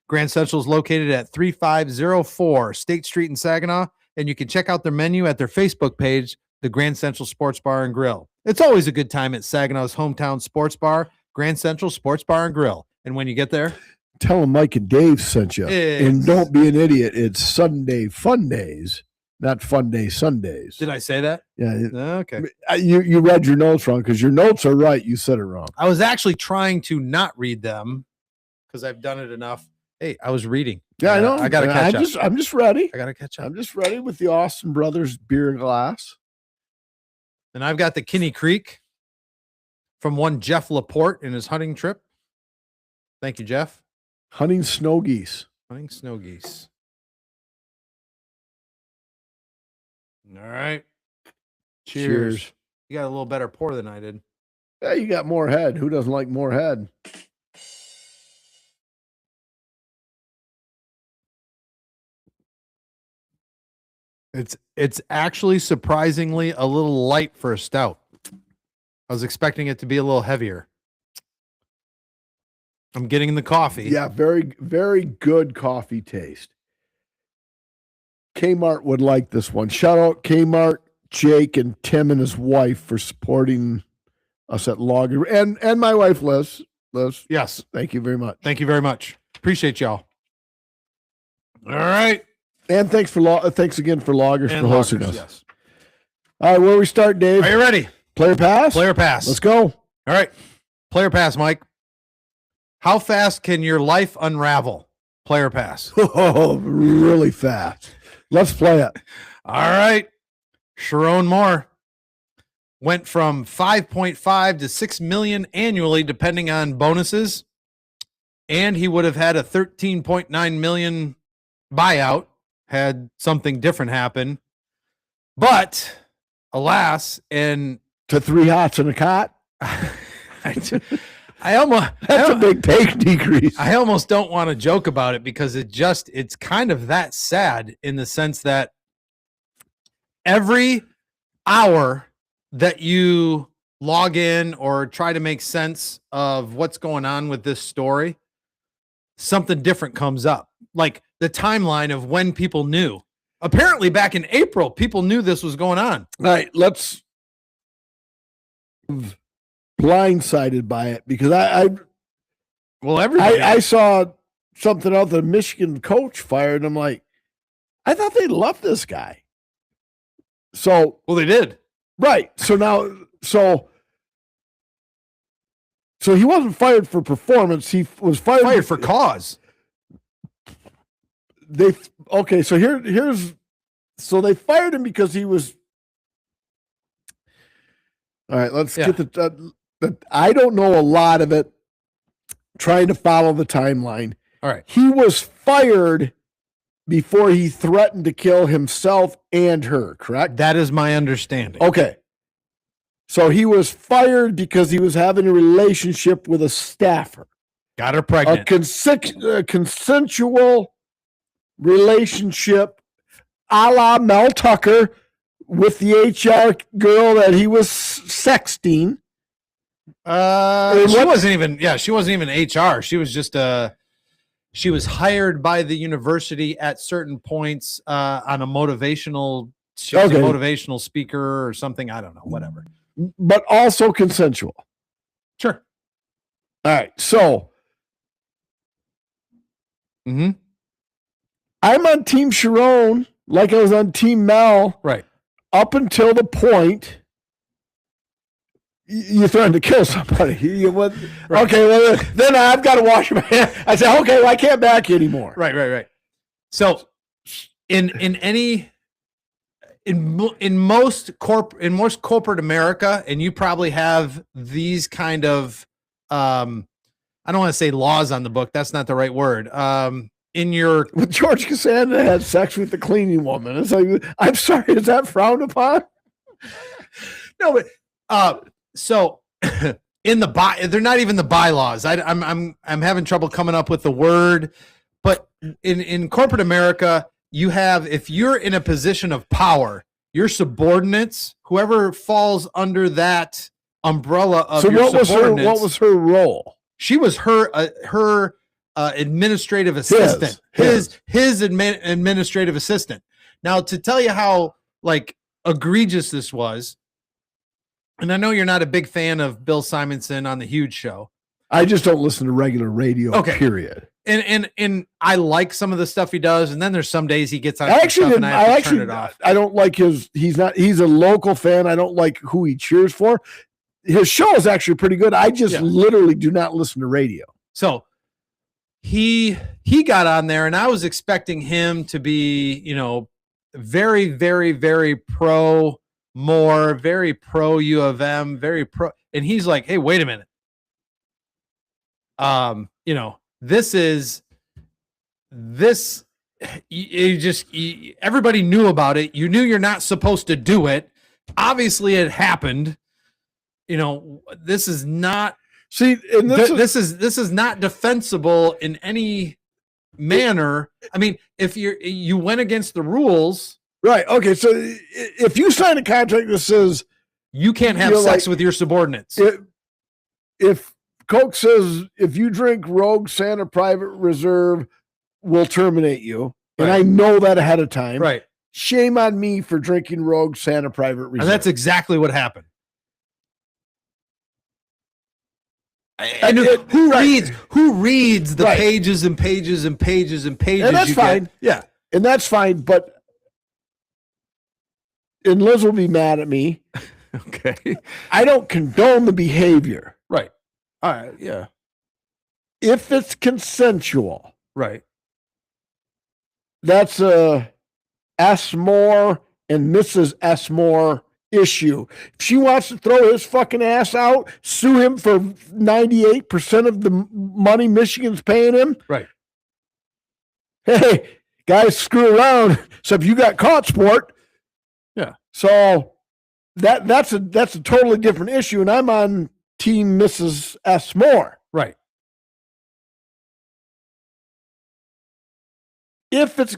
Grand Central is located at 3504 State Street in Saginaw, and you can check out their menu at their Facebook page, the Grand Central Sports Bar and Grill. It's always a good time at Saginaw's hometown sports bar, Grand Central Sports Bar and Grill. And when you get there, tell them Mike and Dave sent you. And don't be an idiot. It's Sunday Fun Days, not Fun Day Sundays. Did I say that? Yeah. Okay. You read your notes wrong because your notes are right. You said it wrong. I was actually trying to not read them because I've done it enough. Hey, I was reading. Yeah, I know. I got to catch up. I'm just ready. I got to catch up. I'm just ready with the Austin Brothers beer glass. And I've got the Kinney Creek from one Jeff Laporte in his hunting trip. Thank you, Jeff. Hunting snow geese. Hunting snow geese. All right. Cheers. You got a little better pour than I did. Yeah, you got more head. Who doesn't like more head? It's actually surprisingly a little light for a stout. I was expecting it to be a little heavier. I'm getting the coffee. Yeah, very, very good coffee taste. Kmart would like this one. Shout out Kmart, Jake, and Tim and his wife for supporting us at Logger. And my wife, Liz. Liz. Yes. Thank you very much. Thank you very much. Appreciate y'all. All right. And thanks again for Loggers for hosting us. Yes. All right, where we start, Dave? Are you ready? Player pass? Player pass. Let's go. All right. Player pass, Mike. How fast can your life unravel? Player pass. Oh, really fast. Let's play it. All right. Sharon Moore went from 5.5 to 6 million annually, depending on bonuses. And he would have had a 13.9 million buyout had something different happen. But alas, and to 3 hots and a cot. That's a big pay decrease. I almost don't want to joke about it because it's kind of that sad in the sense that every hour that you log in or try to make sense of what's going on with this story, something different comes up. Like the timeline of when people knew. Apparently back in April, people knew this was going on. All right, let's blindsided by it because I saw something else. The Michigan coach fired, and I'm like, I thought they loved this guy. So they did. Right. So he wasn't fired for performance. He was fired for cause. So they fired him because he was. All right, let's get I don't know a lot of it. Trying to follow the timeline. All right. He was fired before he threatened to kill himself and her, correct? That is my understanding. Okay. So he was fired because he was having a relationship with a staffer. Got her pregnant. A consensual relationship a la Mel Tucker with the HR girl that he was sexting. She wasn't even HR. She was just she was hired by the university at certain points on a motivational motivational speaker or something. I don't know, whatever. But also consensual. Sure. All right. So I'm on Team Sharon like I was on Team Mel. Right. Up until the point you're threatening to kill somebody. Right. Okay, well, then I've got to wash my hands. I said, okay, well, I can't back you anymore. Right. So in most corporate America, and you probably have these kind of I don't want to say laws on the book. That's not the right word. With George Costanza had sex with the cleaning woman. It's like, I'm sorry, is that frowned upon? No, but so in they're not even the bylaws. I'm having trouble coming up with the word, but in corporate America, you have, if you're in a position of power, your subordinates, whoever falls under that umbrella of your subordinates. What was her role? She was her administrative assistant. His administrative assistant. Now, to tell you how egregious this was, And I know you're not a big fan of Bill Simonson on the Huge Show. I just don't listen to regular radio. Okay. Period. And I like some of the stuff he does, and then there's some days he gets on. I actually stuff and I have to turn it off. I don't like his. He's a local fan. I don't like who he cheers for. His show is actually pretty good. I just literally do not listen to radio. So he got on there, and I was expecting him to be, very, very, very pro Moore, very pro U of M, very pro. And he's like, hey, wait a minute. Everybody knew about it. You knew you're not supposed to do it. Obviously it happened. This is not, and this is not defensible in any manner. I mean, if you went against the rules, right? Okay, so if you sign a contract that says you can't have sex with your subordinates, if Coke says if you drink Rogue Santa Private Reserve, we'll terminate you, and I know that ahead of time, right? Shame on me for drinking Rogue Santa Private Reserve. And that's exactly what happened. And who reads the pages and pages and pages and pages? And that's fine. Yeah. And that's fine. But, and Liz will be mad at me. Okay. I don't condone the behavior. Right. All right. Yeah. If it's consensual. Right. That's a S. Moore and Mrs. S. Moore issue. If she wants to throw his fucking ass out, sue him for 98% of the money Michigan's paying him. Right. Hey, guys, screw around. Except you got caught, sport. Yeah. So that's a totally different issue, and I'm on team Mrs. S. Moore. Right. If it's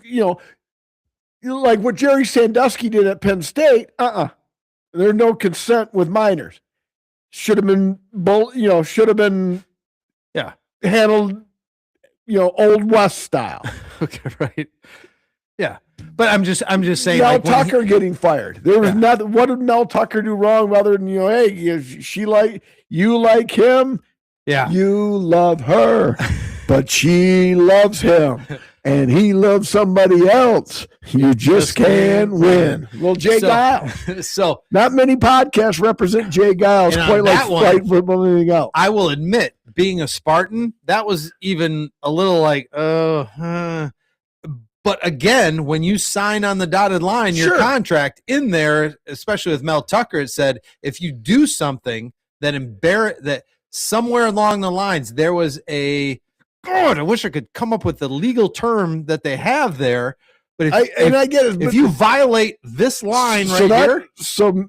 like what Jerry Sandusky did at Penn State, there's no consent with minors. Should have been, handled, Old West style. Okay, right. Yeah, but I'm just saying. Mel Tucker getting fired. There was nothing. What did Mel Tucker do wrong? Rather than hey, you like him. Yeah, you love her, but she loves him. And he loves somebody else. You just can't win. Well, Jay Giles. So not many podcasts represent Jay Giles quite like Flight Football and anything else. I will admit, being a Spartan, that was even a little like, but again, when you sign on the dotted line, your contract in there, especially with Mel Tucker, it said if you do something that somewhere along the lines there was a. God, I wish I could come up with the legal term that they have there. But I get it. If you violate this line here, so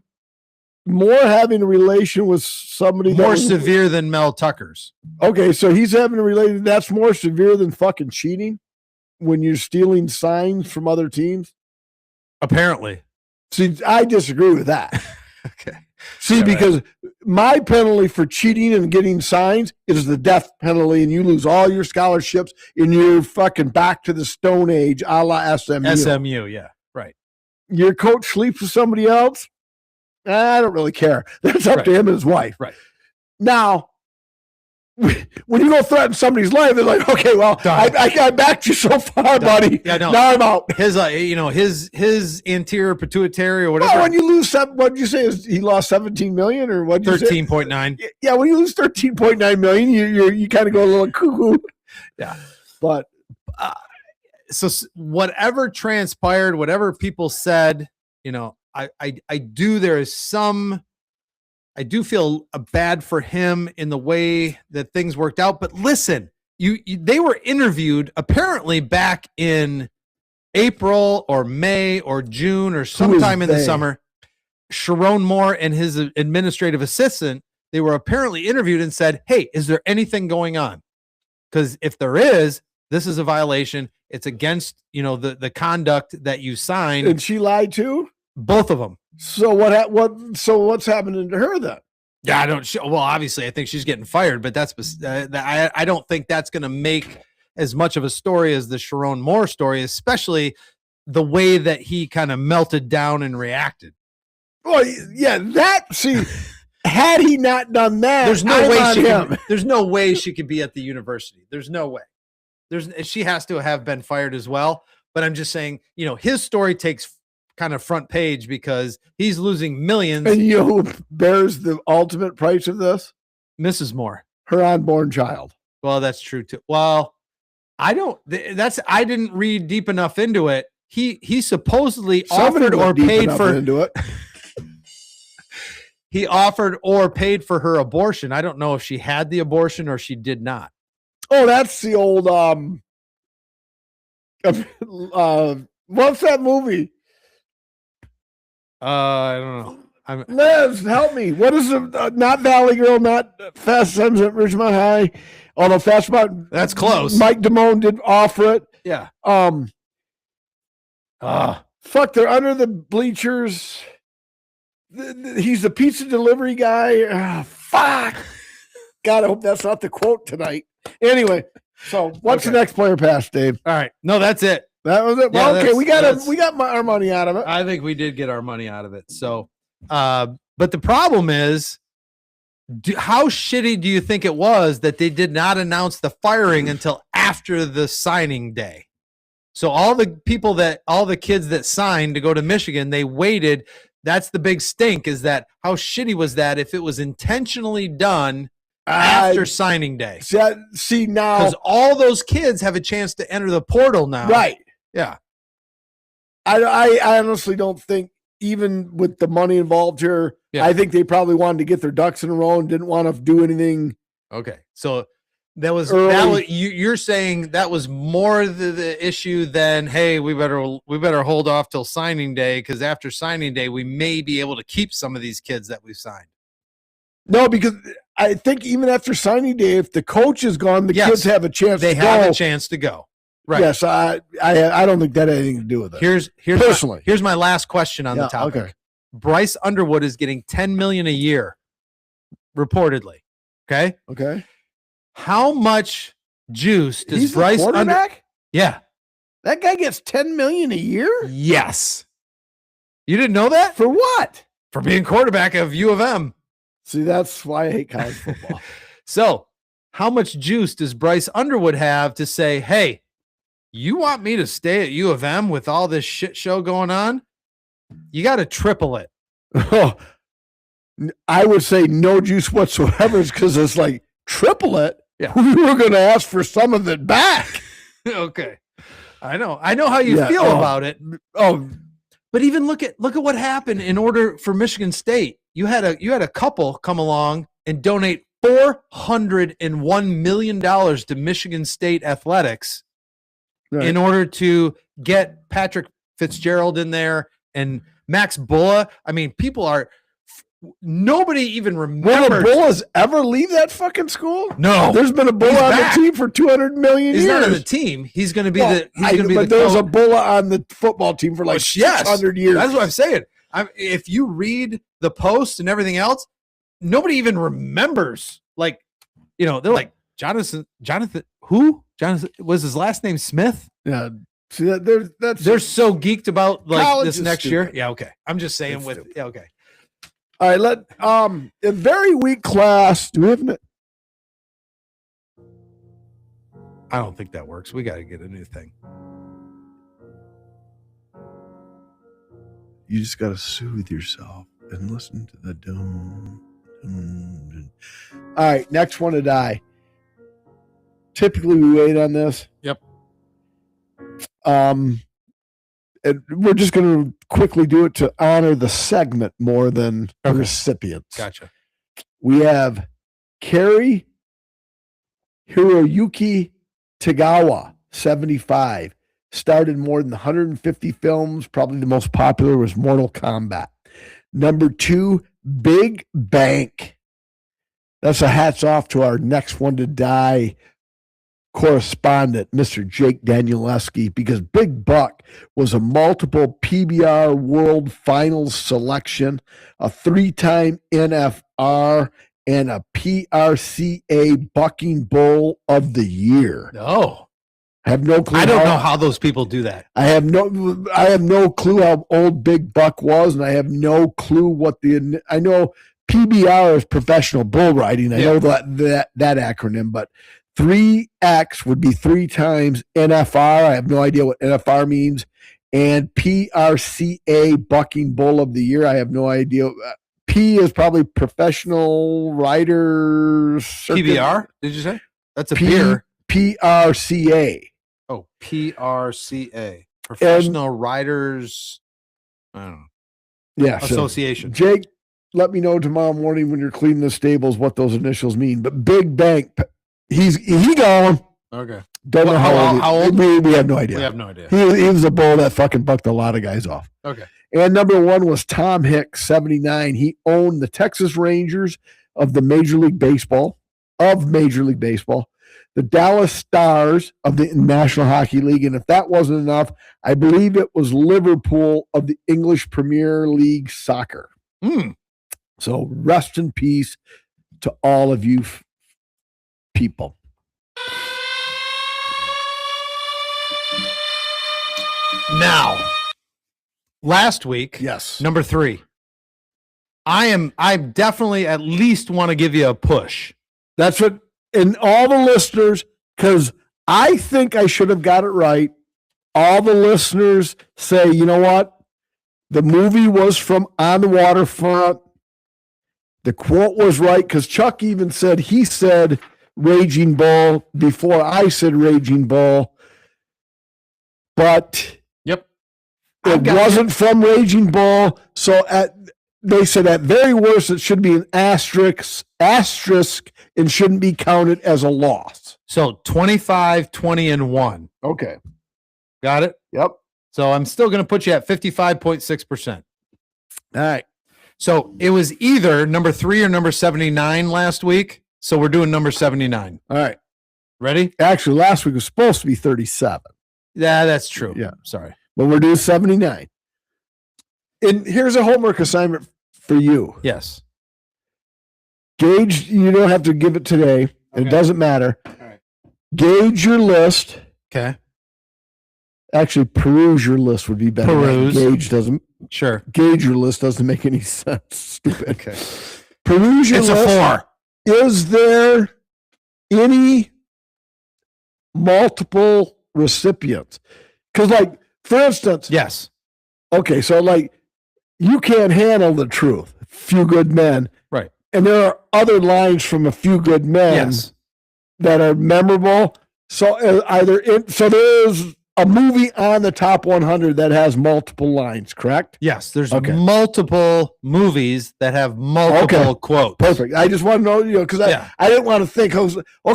Moore having a relation with somebody more severe than Mel Tucker's. Okay, so he's having a relation that's more severe than fucking cheating when you're stealing signs from other teams. Apparently, see, I disagree with that. Okay. See, because my penalty for cheating and getting signs is the death penalty, and you lose all your scholarships, and you're fucking back to the Stone Age, a la SMU. SMU, yeah, right. Your coach sleeps with somebody else? I don't really care. That's up to him and his wife. Right. Now, when you go threaten somebody's life, they're like, okay, well, I backed you so far, buddy. Yeah, no. Now I'm out. His anterior pituitary or whatever. Well, when you lose, what did you say? He lost 17 million or what? 13.9. Yeah, when you lose 13.9 million, you kind of go a little cuckoo. Yeah, but so whatever transpired, whatever people said, I do feel bad for him in the way that things worked out. But listen, they were interviewed apparently back in April or May or June or sometime in the summer. Sharon Moore and his administrative assistant, they were apparently interviewed and said, hey, is there anything going on? Because if there is, this is a violation. It's against, the conduct that you signed. And she lied too? Both of them. So what's happening to her then? Yeah, well, obviously I think she's getting fired, but I don't think that's going to make as much of a story as the Sharon Moore story, especially the way that he kind of melted down and reacted. Well, yeah, Had he not done that, There's no I'm way on she him. can, there's no way she could be at the university. There's no way. She has to have been fired as well. But I'm just saying, his story takes kind of front page because he's losing millions. And you know who bears the ultimate price of this? Mrs. Moore, her unborn child. Well, that's true too. Well, I didn't read deep enough into it. He supposedly offered or paid for into it. He offered or paid for her abortion. I don't know if she had the abortion or she did not. Oh, that's the old what's that movie? I don't know. Liz, help me. What is it? Not Valley Girl, not Fast Times at Ridgemont High. Although that's close. Mike Damone did offer it. Yeah. Fuck, they're under the bleachers. He's the pizza delivery guy. Fuck. God, I hope that's not the quote tonight. Anyway, so what's the next player pass, Dave? All right. No, that's it. That was it. Well, okay, we got our money out of it. I think we did get our money out of it. So, but the problem is, how shitty do you think it was that they did not announce the firing until after the signing day? So all the kids that signed to go to Michigan, they waited. That's the big stink, is that how shitty was that if it was intentionally done after signing day? See now, because all those kids have a chance to enter the portal now. Right. Yeah. I honestly don't think, even with the money involved here, I think they probably wanted to get their ducks in a row and didn't want to do anything. Okay. So that was early. You're saying that was more the issue than, hey, we better hold off till signing day, because after signing day we may be able to keep some of these kids that we've signed. No, because I think even after signing day, if the coach is gone, the kids have a chance. They have a chance to go. Right. Yes, I don't think that had anything to do with it. Here's my last question on the topic. Okay. Bryce Underwood is getting $10 million a year, reportedly. Okay. Okay. How much juice does He's Bryce quarterback? Yeah. That guy gets $10 million a year? Yes. You didn't know that? For what? For being quarterback of U of M. See, that's why I hate college football. So, how much juice does Bryce Underwood have to say, hey, you want me to stay at U of M with all this shit show going on? You got to triple it. Oh, I would say no juice whatsoever, because it's like triple it. Yeah. We were going to ask for some of it back. Okay. I know how you feel about it. Oh, but even look at what happened in order for Michigan State. You had a couple come along and donate $401 million to Michigan State athletics in order to get Patrick Fitzgerald in there and Max Bulla. I mean, nobody even remembers. Will Bullas ever leave that fucking school? No. There's been a Bulla on the team for 200 million years. He's not on the team. He's going to be but there's a Bulla on the football team for like 600 years. That's what I'm saying. If you read the post and everything else, nobody even remembers. Like, they're like, Jonathan, who? Jonathan, was his last name Smith? Yeah. See, they're so geeked about like this next stupid. year. Yeah, okay. I'm just saying okay. All right, a very weak class. Do we have I don't think that works. We got to get a new thing. You just got to soothe yourself and listen to the dum. All right, next one to die. Typically, we wait on this. Yep. And we're just going to quickly do it to honor the segment more than the recipients. Gotcha. We have Kari Hiroyuki Tagawa, 75. Starred in more than 150 films. Probably the most popular was Mortal Kombat. Number 2, Big Bank. That's a hats off to our next one to die correspondent, Mr. Jake Danielewski, because Big Buck was a multiple PBR World Finals selection, a 3-time NFR, and a PRCA Bucking Bull of the Year. No. I have no clue. I don't know how those people do that. I have no clue how old Big Buck was, and I have no clue I know PBR is professional bull riding. I Yeah. know that acronym, but 3X would be 3 times NFR. I have no idea what NFR means. And PRCA, bucking bull of the year. I have no idea. P is probably professional rider circuit. PBR, did you say? That's a P- beer. PRCA. Oh, PRCA. Professional Riders, I don't know, Yeah. So Association. Jake, let me know tomorrow morning when you're cleaning the stables what those initials mean. But Big Bank, he gone. Okay. Don't know How old? We have no idea. We have no idea. He was a bull that fucking bucked a lot of guys off. Okay. And number 1 was Tom Hicks, 79. He owned the Texas Rangers of Major League Baseball, the Dallas Stars of the National Hockey League. And if that wasn't enough, I believe it was Liverpool of the English Premier League Soccer. So rest in peace to all of you people. Now, last week, Yes. number 3. I definitely at least want to give you a push. That's what, and all the listeners, because I think I should have got it right. All the listeners say, you know what? The movie was from On the Waterfront. The quote was right because Chuck even said, he said Raging Bull before I said Raging Bull. But Yep. it wasn't from Raging Bull. So they said at very worst, it should be an asterisk and shouldn't be counted as a loss. So 25, 20, and 1. Okay. Got it? Yep. So I'm still going to put you at 55.6%. All right. So it was either number 3 or number 79 last week. So we're doing number 79. All right. Ready? Actually, last week was supposed to be 37. Yeah, that's true. Yeah. Sorry. But we're doing 79. And here's a homework assignment for you. Yes. Gauge, you don't have to give it today. Okay. It doesn't matter. All right. Gauge your list. Okay. Actually, peruse your list would be better. Peruse. Gauge Sure. your list doesn't make any sense. Stupid. Okay. Peruse your It's list. a 4. Is there any multiple recipients? Because, like, for instance, Yes. okay, so like you can't handle the truth. Few Good Men. Right. And there are other lines from A Few Good Men Yes. that are memorable. So so there is a movie on the top 100 that has multiple lines, correct? Yes. There's Okay. multiple movies that have multiple quotes. Perfect. I just want to know, because Yeah. I didn't want to think,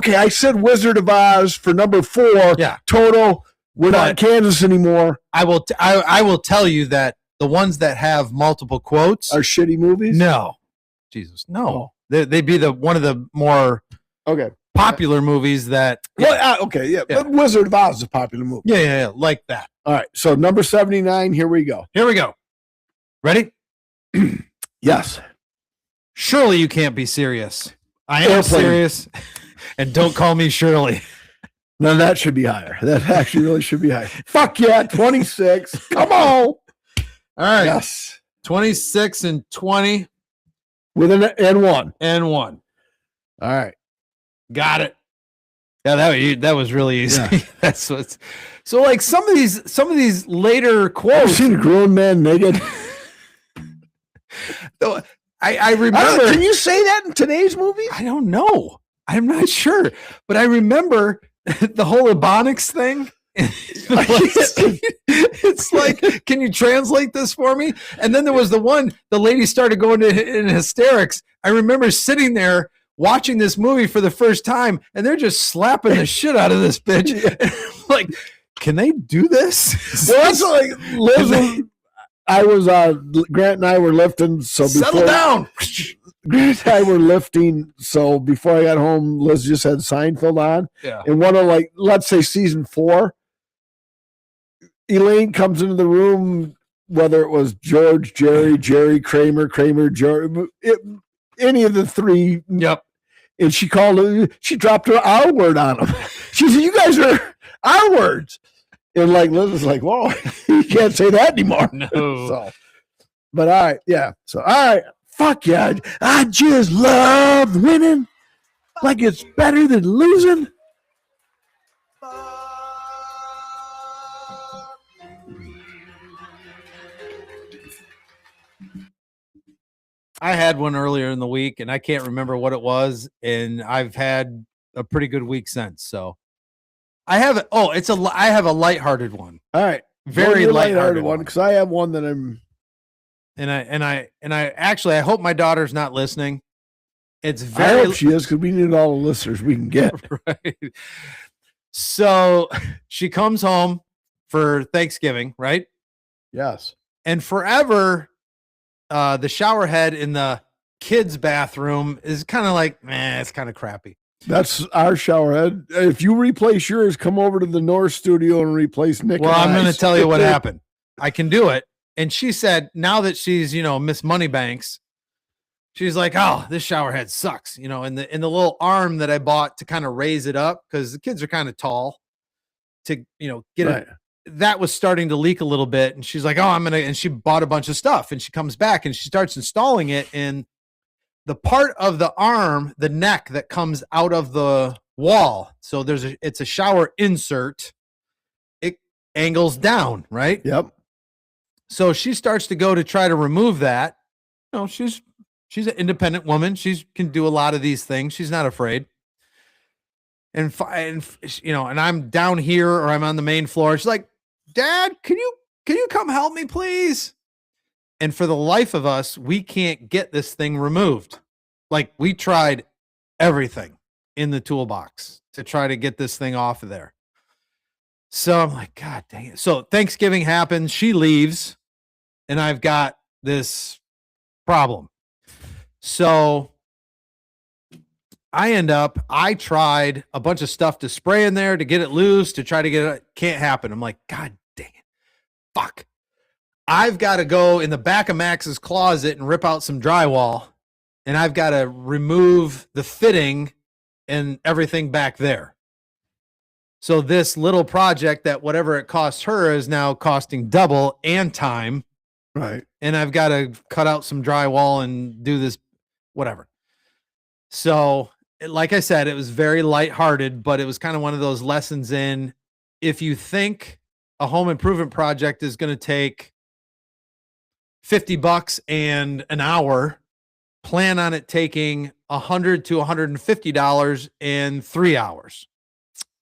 I said Wizard of Oz for number 4. Yeah. Toto, we're not in But- Kansas anymore. I will tell you that the ones that have multiple quotes Are shitty movies? no. Jesus. No. They'd be one of the more Okay. popular movies that Well, okay, yeah. Yeah. But Wizard of Oz is a popular movie. yeah, like that. All right. So number 79, here we go. Here we go. Ready? Yes. Surely you can't be serious. I am Airplane. serious. And don't call me Shirley. No, that should be higher. That actually really should be higher. Fuck yeah, 26. Come on. All right. Yes. 26 and 20 With an N1. and 1. All right. Got it. Yeah, that was really easy. Yeah. That's what's so like some of these later I've quotes. seen a grown man naked. Though, I remember. Can you say that in today's movies? I don't know. I'm not sure, but I remember the whole Ebonics thing. It's like, can you translate this for me? And then there was the lady started going in hysterics. I remember sitting there watching this movie for the first time, and they're just slapping the shit out of this bitch. And I'm like, can they do this? Well, that's like Grant and I were lifting. So Settle down. Grant and I were lifting. So before I got home, Liz just had Seinfeld on. Yeah. And one of, like, let's say season 4, Elaine comes into the room, whether it was George, Jerry, Kramer, George, any of the 3. Yep. And she dropped her R word on them. She said, "You guys are R words." And like Liz was like, "Whoa, you can't say that anymore." No. So, but all right, yeah. So all right, Fuck yeah. I just love winning. Like it's better than losing. I had one earlier in the week and I can't remember what it was. And I've had a pretty good week since. So I have, I have a lighthearted one. All right. Very lighthearted one. Because I have one that I'm. And I actually, I hope my daughter's not listening. It's I very. hope she is, because we need all the listeners we can get. Right. So she comes home for Thanksgiving, right? Yes. And forever, the shower head in the kids' bathroom is kind of like, it's kind of crappy. That's our shower head. If you replace yours, come over to the North studio and replace Nick. Well, I'm going to tell you what happened. I can do it. And she said, now that she's, Miss Moneybanks, she's like, oh, this shower head sucks. In the little arm that I bought to kind of raise it up, because the kids are kind of tall, to, get right. it. That was starting to leak a little bit. And she's like, oh, and she bought a bunch of stuff, and she comes back and she starts installing it in the part of the arm, the neck that comes out of the wall. So it's a shower insert. It angles down, right? Yep. So she starts to go to try to remove that. She's an independent woman. She can do a lot of these things. She's not afraid. And I'm down here, or I'm on the main floor. She's like, Dad, can you come help me, please? And for the life of us, we can't get this thing removed. Like, we tried everything in the toolbox to try to get this thing off of there. So I'm like, God dang it. So Thanksgiving happens. She leaves, and I've got this problem. So I tried a bunch of stuff to spray in there to get it loose, to try to get it. Can't happen. I'm like, God dang it. Fuck. I've got to go in the back of Max's closet and rip out some drywall, and I've got to remove the fitting and everything back there. So this little project, that whatever it costs her, is now costing double and time. Right. And I've got to cut out some drywall and do this, whatever. So, like I said, it was very lighthearted, but it was kind of one of those lessons in, if you think a home improvement project is going to take $50 and an hour, plan on it taking $100 to $150 in 3 hours.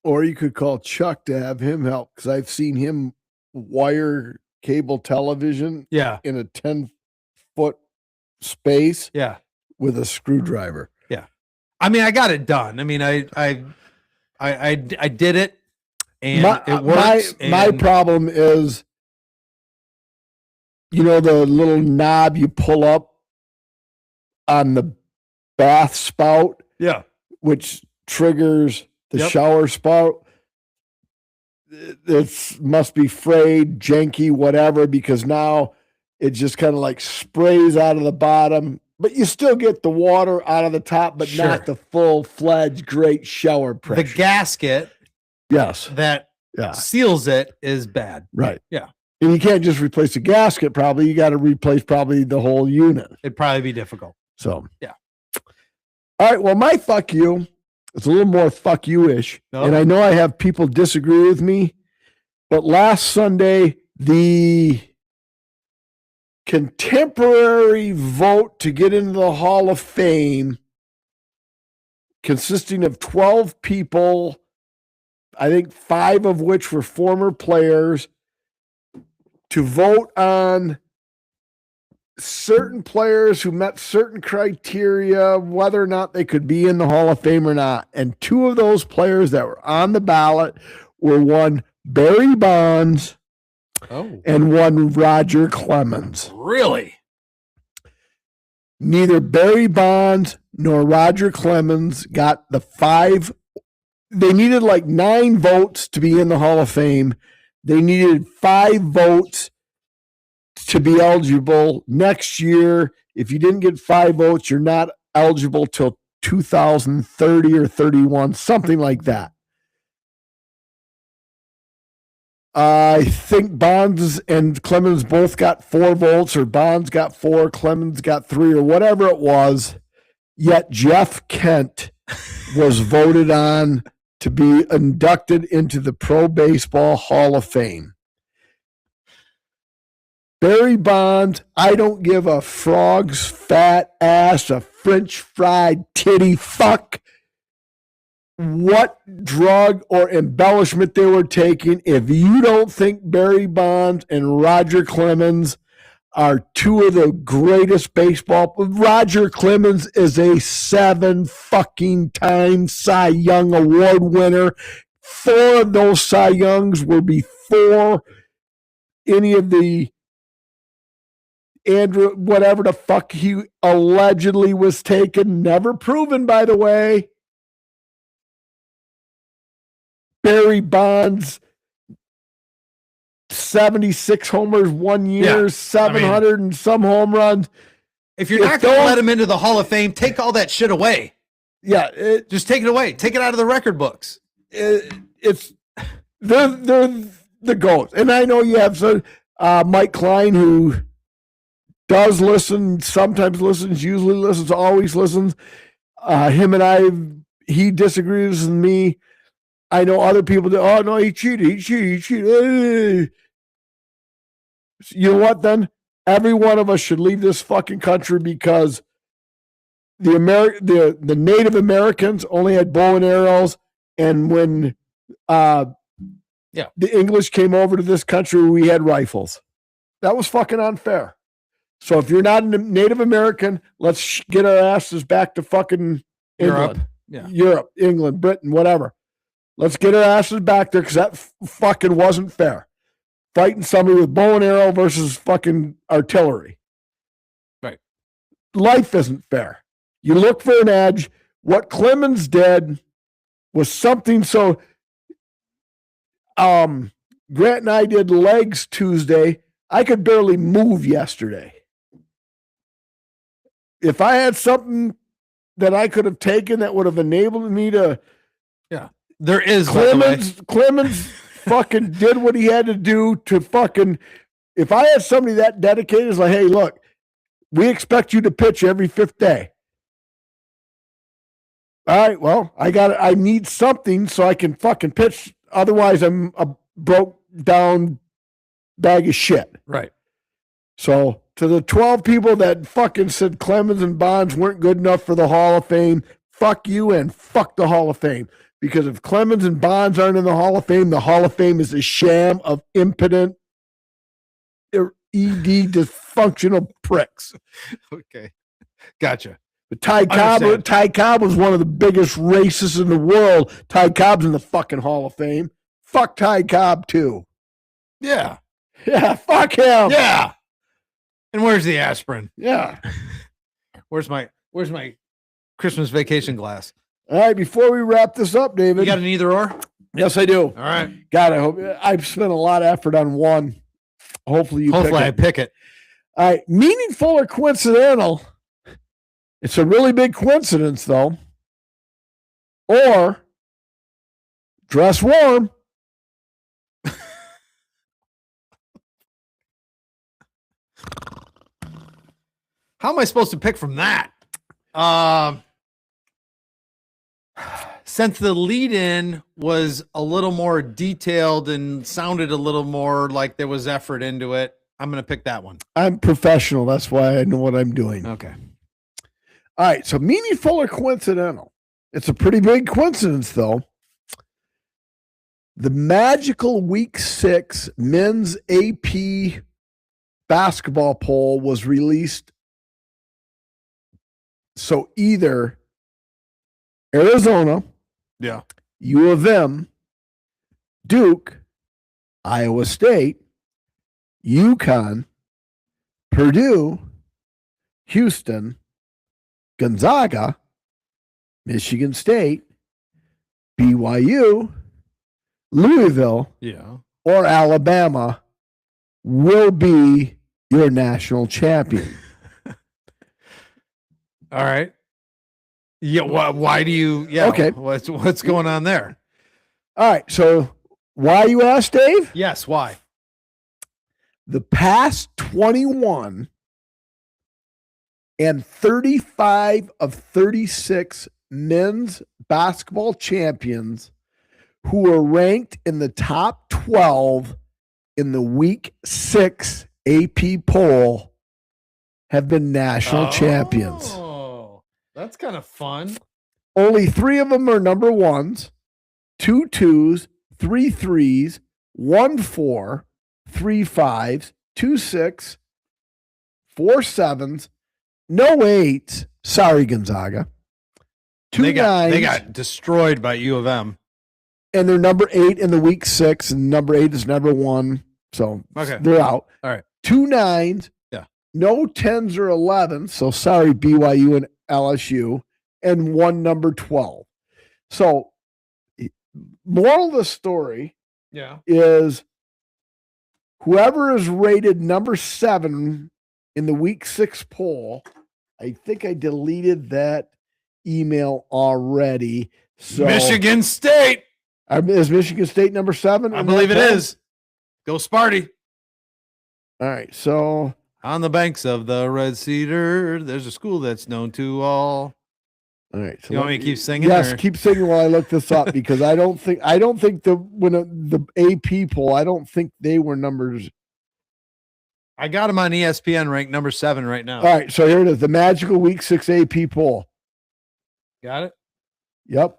Or you could call Chuck to have him help, because I've seen him wire cable television in a 10-foot space with a screwdriver. Yeah. I mean, I got it done. I mean, I did it, and it works. My problem is, the little knob you pull up on the bath spout? Yeah. Which triggers the shower spout. It must be frayed, janky, whatever, because now it just kind of like sprays out of the bottom, but you still get the water out of the top, but not the full-fledged great shower pressure. The gasket that seals it is bad. Right. Yeah. And you can't just replace the gasket, probably. You got to replace probably the whole unit. It'd probably be difficult. So, yeah. All right. Well, my fuck you, it's a little more fuck you-ish. Oh. And I know I have people disagree with me, but last Sunday, the contemporary vote to get into the Hall of Fame, consisting of 12 people, I think 5 of which were former players, to vote on certain players who met certain criteria, whether or not they could be in the Hall of Fame or not. And 2 of those players that were on the ballot were one Barry Bonds and one Roger Clemens. Really? Neither Barry Bonds nor Roger Clemens got the 5. They needed like 9 votes to be in the Hall of Fame. They needed 5 votes to be eligible next year. If you didn't get 5 votes, you're not eligible till 2030 or 31, something like that. I think Bonds and Clemens both got 4 votes, or Bonds got 4, Clemens got 3, or whatever it was. Yet Jeff Kent was voted on to be inducted into the Pro Baseball Hall of Fame. Barry Bonds, I don't give a frog's fat ass, a French fried titty fuck what drug or embellishment they were taking. If you don't think Barry Bonds and Roger Clemens are 2 of the greatest baseball, Roger Clemens is a 7 fucking time Cy Young Award winner. 4 of those Cy Youngs were before any of the Andrew, whatever the fuck he allegedly was taken, never proven, by the way. Barry Bonds, 76 homers 1 year, 700 and some home runs. If you're not going to let him into the Hall of Fame, take all that shit away. Yeah. Just take it away. Take it out of the record books. It's they're the GOATs. And I know you have some, Mike Klein, who does listen, sometimes listens, usually listens, always listens. Him and I, he disagrees with me. I know other people that, oh, no, he cheated. You know what, then? Every one of us should leave this fucking country because the Native Americans only had bow and arrows, and when the English came over to this country, we had rifles. That was fucking unfair. So if you're not a Native American, let's get our asses back to fucking England. Europe, England, Britain, whatever. Let's get our asses back there because that fucking wasn't fair. Fighting somebody with bow and arrow versus fucking artillery. Right. Life isn't fair. You look for an edge. What Clemens did was something so... Grant and I did legs Tuesday. I could barely move yesterday. If I had something that I could have taken that would have enabled me to... Yeah. There is Clemens fucking did what he had to do to fucking. If I had somebody that dedicated, it's like, hey, look, we expect you to pitch every 5th day. All right, well, I need something so I can fucking pitch. Otherwise, I'm a broke down bag of shit. Right. So to the 12 people that fucking said Clemens and Bonds weren't good enough for the Hall of Fame, fuck you and fuck the Hall of Fame. Because if Clemens and Bonds aren't in the Hall of Fame is a sham of impotent, ED dysfunctional pricks. Okay. Gotcha. But Ty Cobb was one of the biggest racists in the world. Ty Cobb's in the fucking Hall of Fame. Fuck Ty Cobb too. Yeah. Yeah, fuck him. Yeah. And where's the aspirin? Yeah. Where's my Christmas vacation glass? All right, before we wrap this up, David. You got an either or? Yes, I do. All right. God, I hope I've spent a lot of effort on one. Hopefully I pick it. All right. Meaningful or coincidental? It's a really big coincidence, though. Or dress warm. How am I supposed to pick from that? Since the lead-in was a little more detailed and sounded a little more like there was effort into it, I'm going to pick that one. I'm professional. That's why I know what I'm doing. Okay. All right. So meaningful or coincidental? It's a pretty big coincidence, though. The magical Week 6 men's AP basketball poll was released. So either Arizona, U of M, Duke, Iowa State, UConn, Purdue, Houston, Gonzaga, Michigan State, BYU, Louisville, or Alabama will be your national champion. All right. Yeah. Why do you? Yeah. Okay. What's going on there? All right. So Why you ask, Dave? Yes. Why? The past 21 and 35 of 36 men's basketball champions who are ranked in the top 12 in the week 6 AP poll have been national champions. Oh, that's kind of fun. Only 3 of them are number ones, 2 2s, 3 3s, 1 4, 3 5s, 2 6, 4 7s, no 8s. Sorry, Gonzaga. 2 They 9s. got destroyed by U of M. And they're number 8 in the week 6, and number 8 is number 1. So they're out. All right. 2 9s. Yeah. No 10s or 11s. So sorry, BYU and LSU. And 1 number 12. So moral of the story is whoever is rated number 7 in the week 6 poll, I think I deleted that email already. So Michigan State. Is Michigan State number 7? I believe it is. Go Sparty. All right. So on the banks of the Red Cedar, there's a school that's known to all. All right. So you want me to keep singing? Yes, keep singing while I look this up because I don't think the AP poll, I don't think they were numbers. I got them on ESPN ranked number 7 right now. All right, so here it is, the magical week 6 AP poll. Got it? Yep.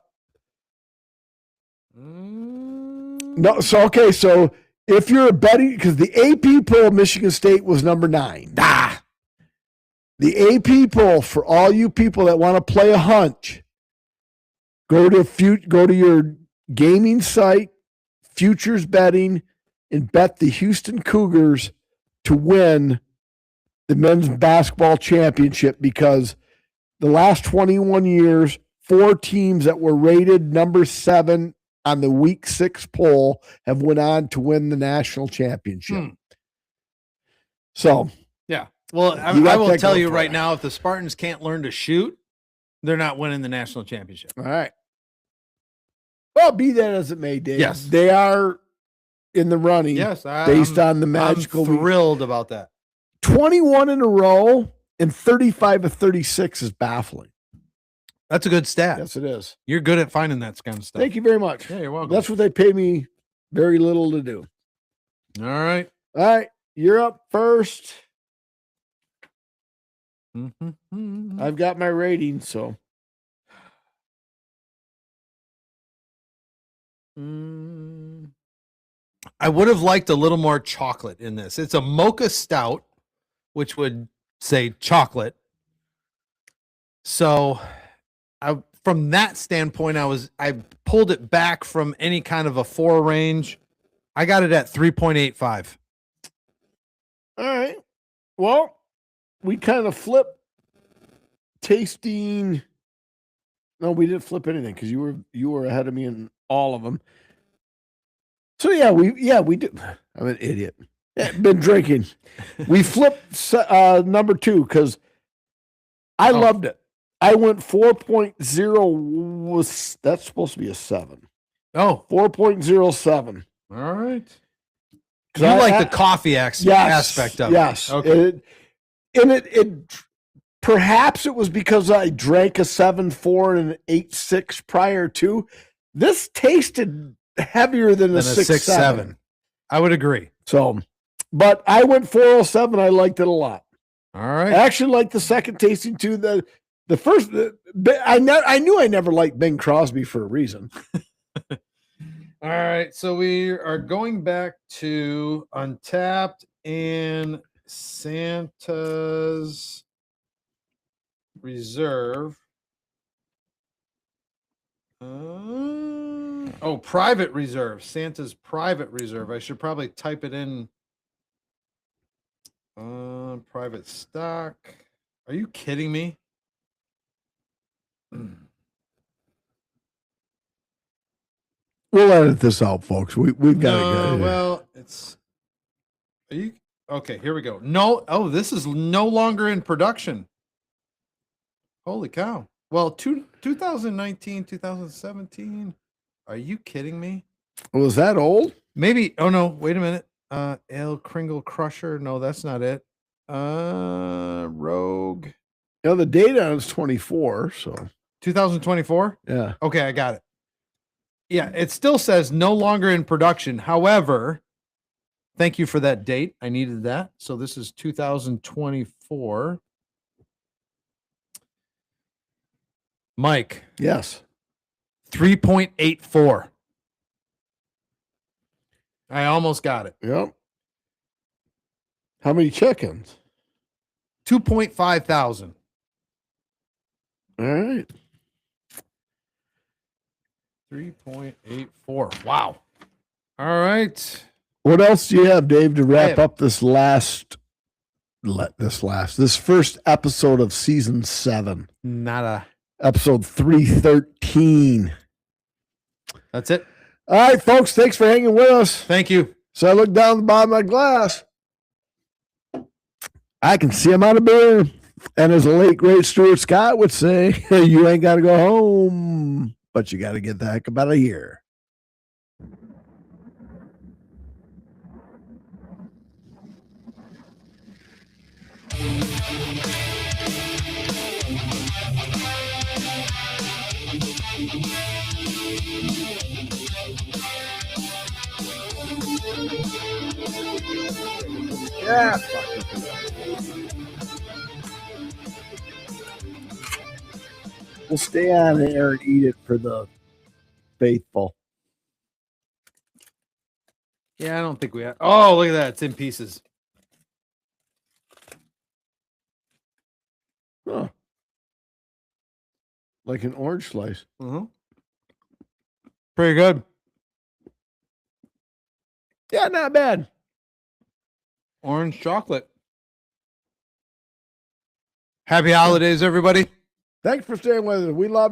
No, so okay, so if you're betting, because the AP poll, Michigan State was number 9. The AP poll, for all you people that want to play a hunch, go to your gaming site, futures betting, and bet the Houston Cougars to win the men's basketball championship, because the last 21 years, 4 teams that were rated number 7 on the week 6 poll have went on to win the national championship. So, yeah. Well, I will tell you right now, if the Spartans can't learn to shoot, they're not winning the national championship. All right. Well, be that as it may, Dave. Yes. They are in the running. Yes. Based on the magical. I'm thrilled about that. 21 in a row and 35 of 36 is baffling. That's a good stat. Yes, it is. You're good at finding that kind of stuff. Thank you very much. Yeah, you're welcome. That's what they pay me very little to do. All right. All right. You're up first. I've got my rating, so. I would have liked a little more chocolate in this. It's a mocha stout, which would say chocolate. So from that standpoint, I pulled it back from any kind of a 4 range. I got it at 3.85. All right. Well, we kind of flipped tasting. No, we didn't flip anything because you were ahead of me in all of them. So we did. I'm an idiot. Been drinking. We flipped number 2 because I loved it. I went 4.0. That's supposed to be a 7. Oh, 4.07. All right. You like the coffee aspect of it. Yes. Okay. It perhaps it was because I drank a 7.4 and an 8.6 prior to. This tasted heavier than a 6.7. I would agree. So, but I went 4.07. I liked it a lot. All right. I actually liked the second tasting too. The first, I knew I never liked Bing Crosby for a reason. All right, so we are going back to Untapped and Santa's Reserve. Private Reserve. Santa's Private Reserve. I should probably type it in. Private stock. Are you kidding me? We'll edit this out, folks. We've got to go. Well, are you okay? Here we go. No, this is no longer in production. Holy cow! Well, 2019, 2017. Are you kidding me? Was that old? Maybe. Oh no, wait a minute. Ale Kringle Crusher. No, that's not it. Rogue. Yeah, the date on it's 24. So 2024. yeah. Okay, I got it. Yeah, it still says no longer in production. However, thank you for that date. I needed that. So this is 2024. Mike, Yes. 3.84. I almost got it. Yep. How many chickens? 2.5 thousand. All right. 3.84. Wow. All right. What else do you have, Dave, to wrap have- up this first episode of season 7, Nada. episode 313? That's it. All right, folks, thanks for hanging with us. Thank you. So I look down the bottom of my glass. I can see I'm out of beer. And as the late, great Stuart Scott would say, you ain't got to go home, but you got to get the heck up out of here. Yeah. We'll stay on air and eat it for the faithful. Yeah, I don't think we have. Oh, look at that. It's in pieces. Huh. Like an orange slice. Mm-hmm. Pretty good. Yeah, not bad. Orange chocolate. Happy holidays, everybody. Thanks for staying with us. We love you.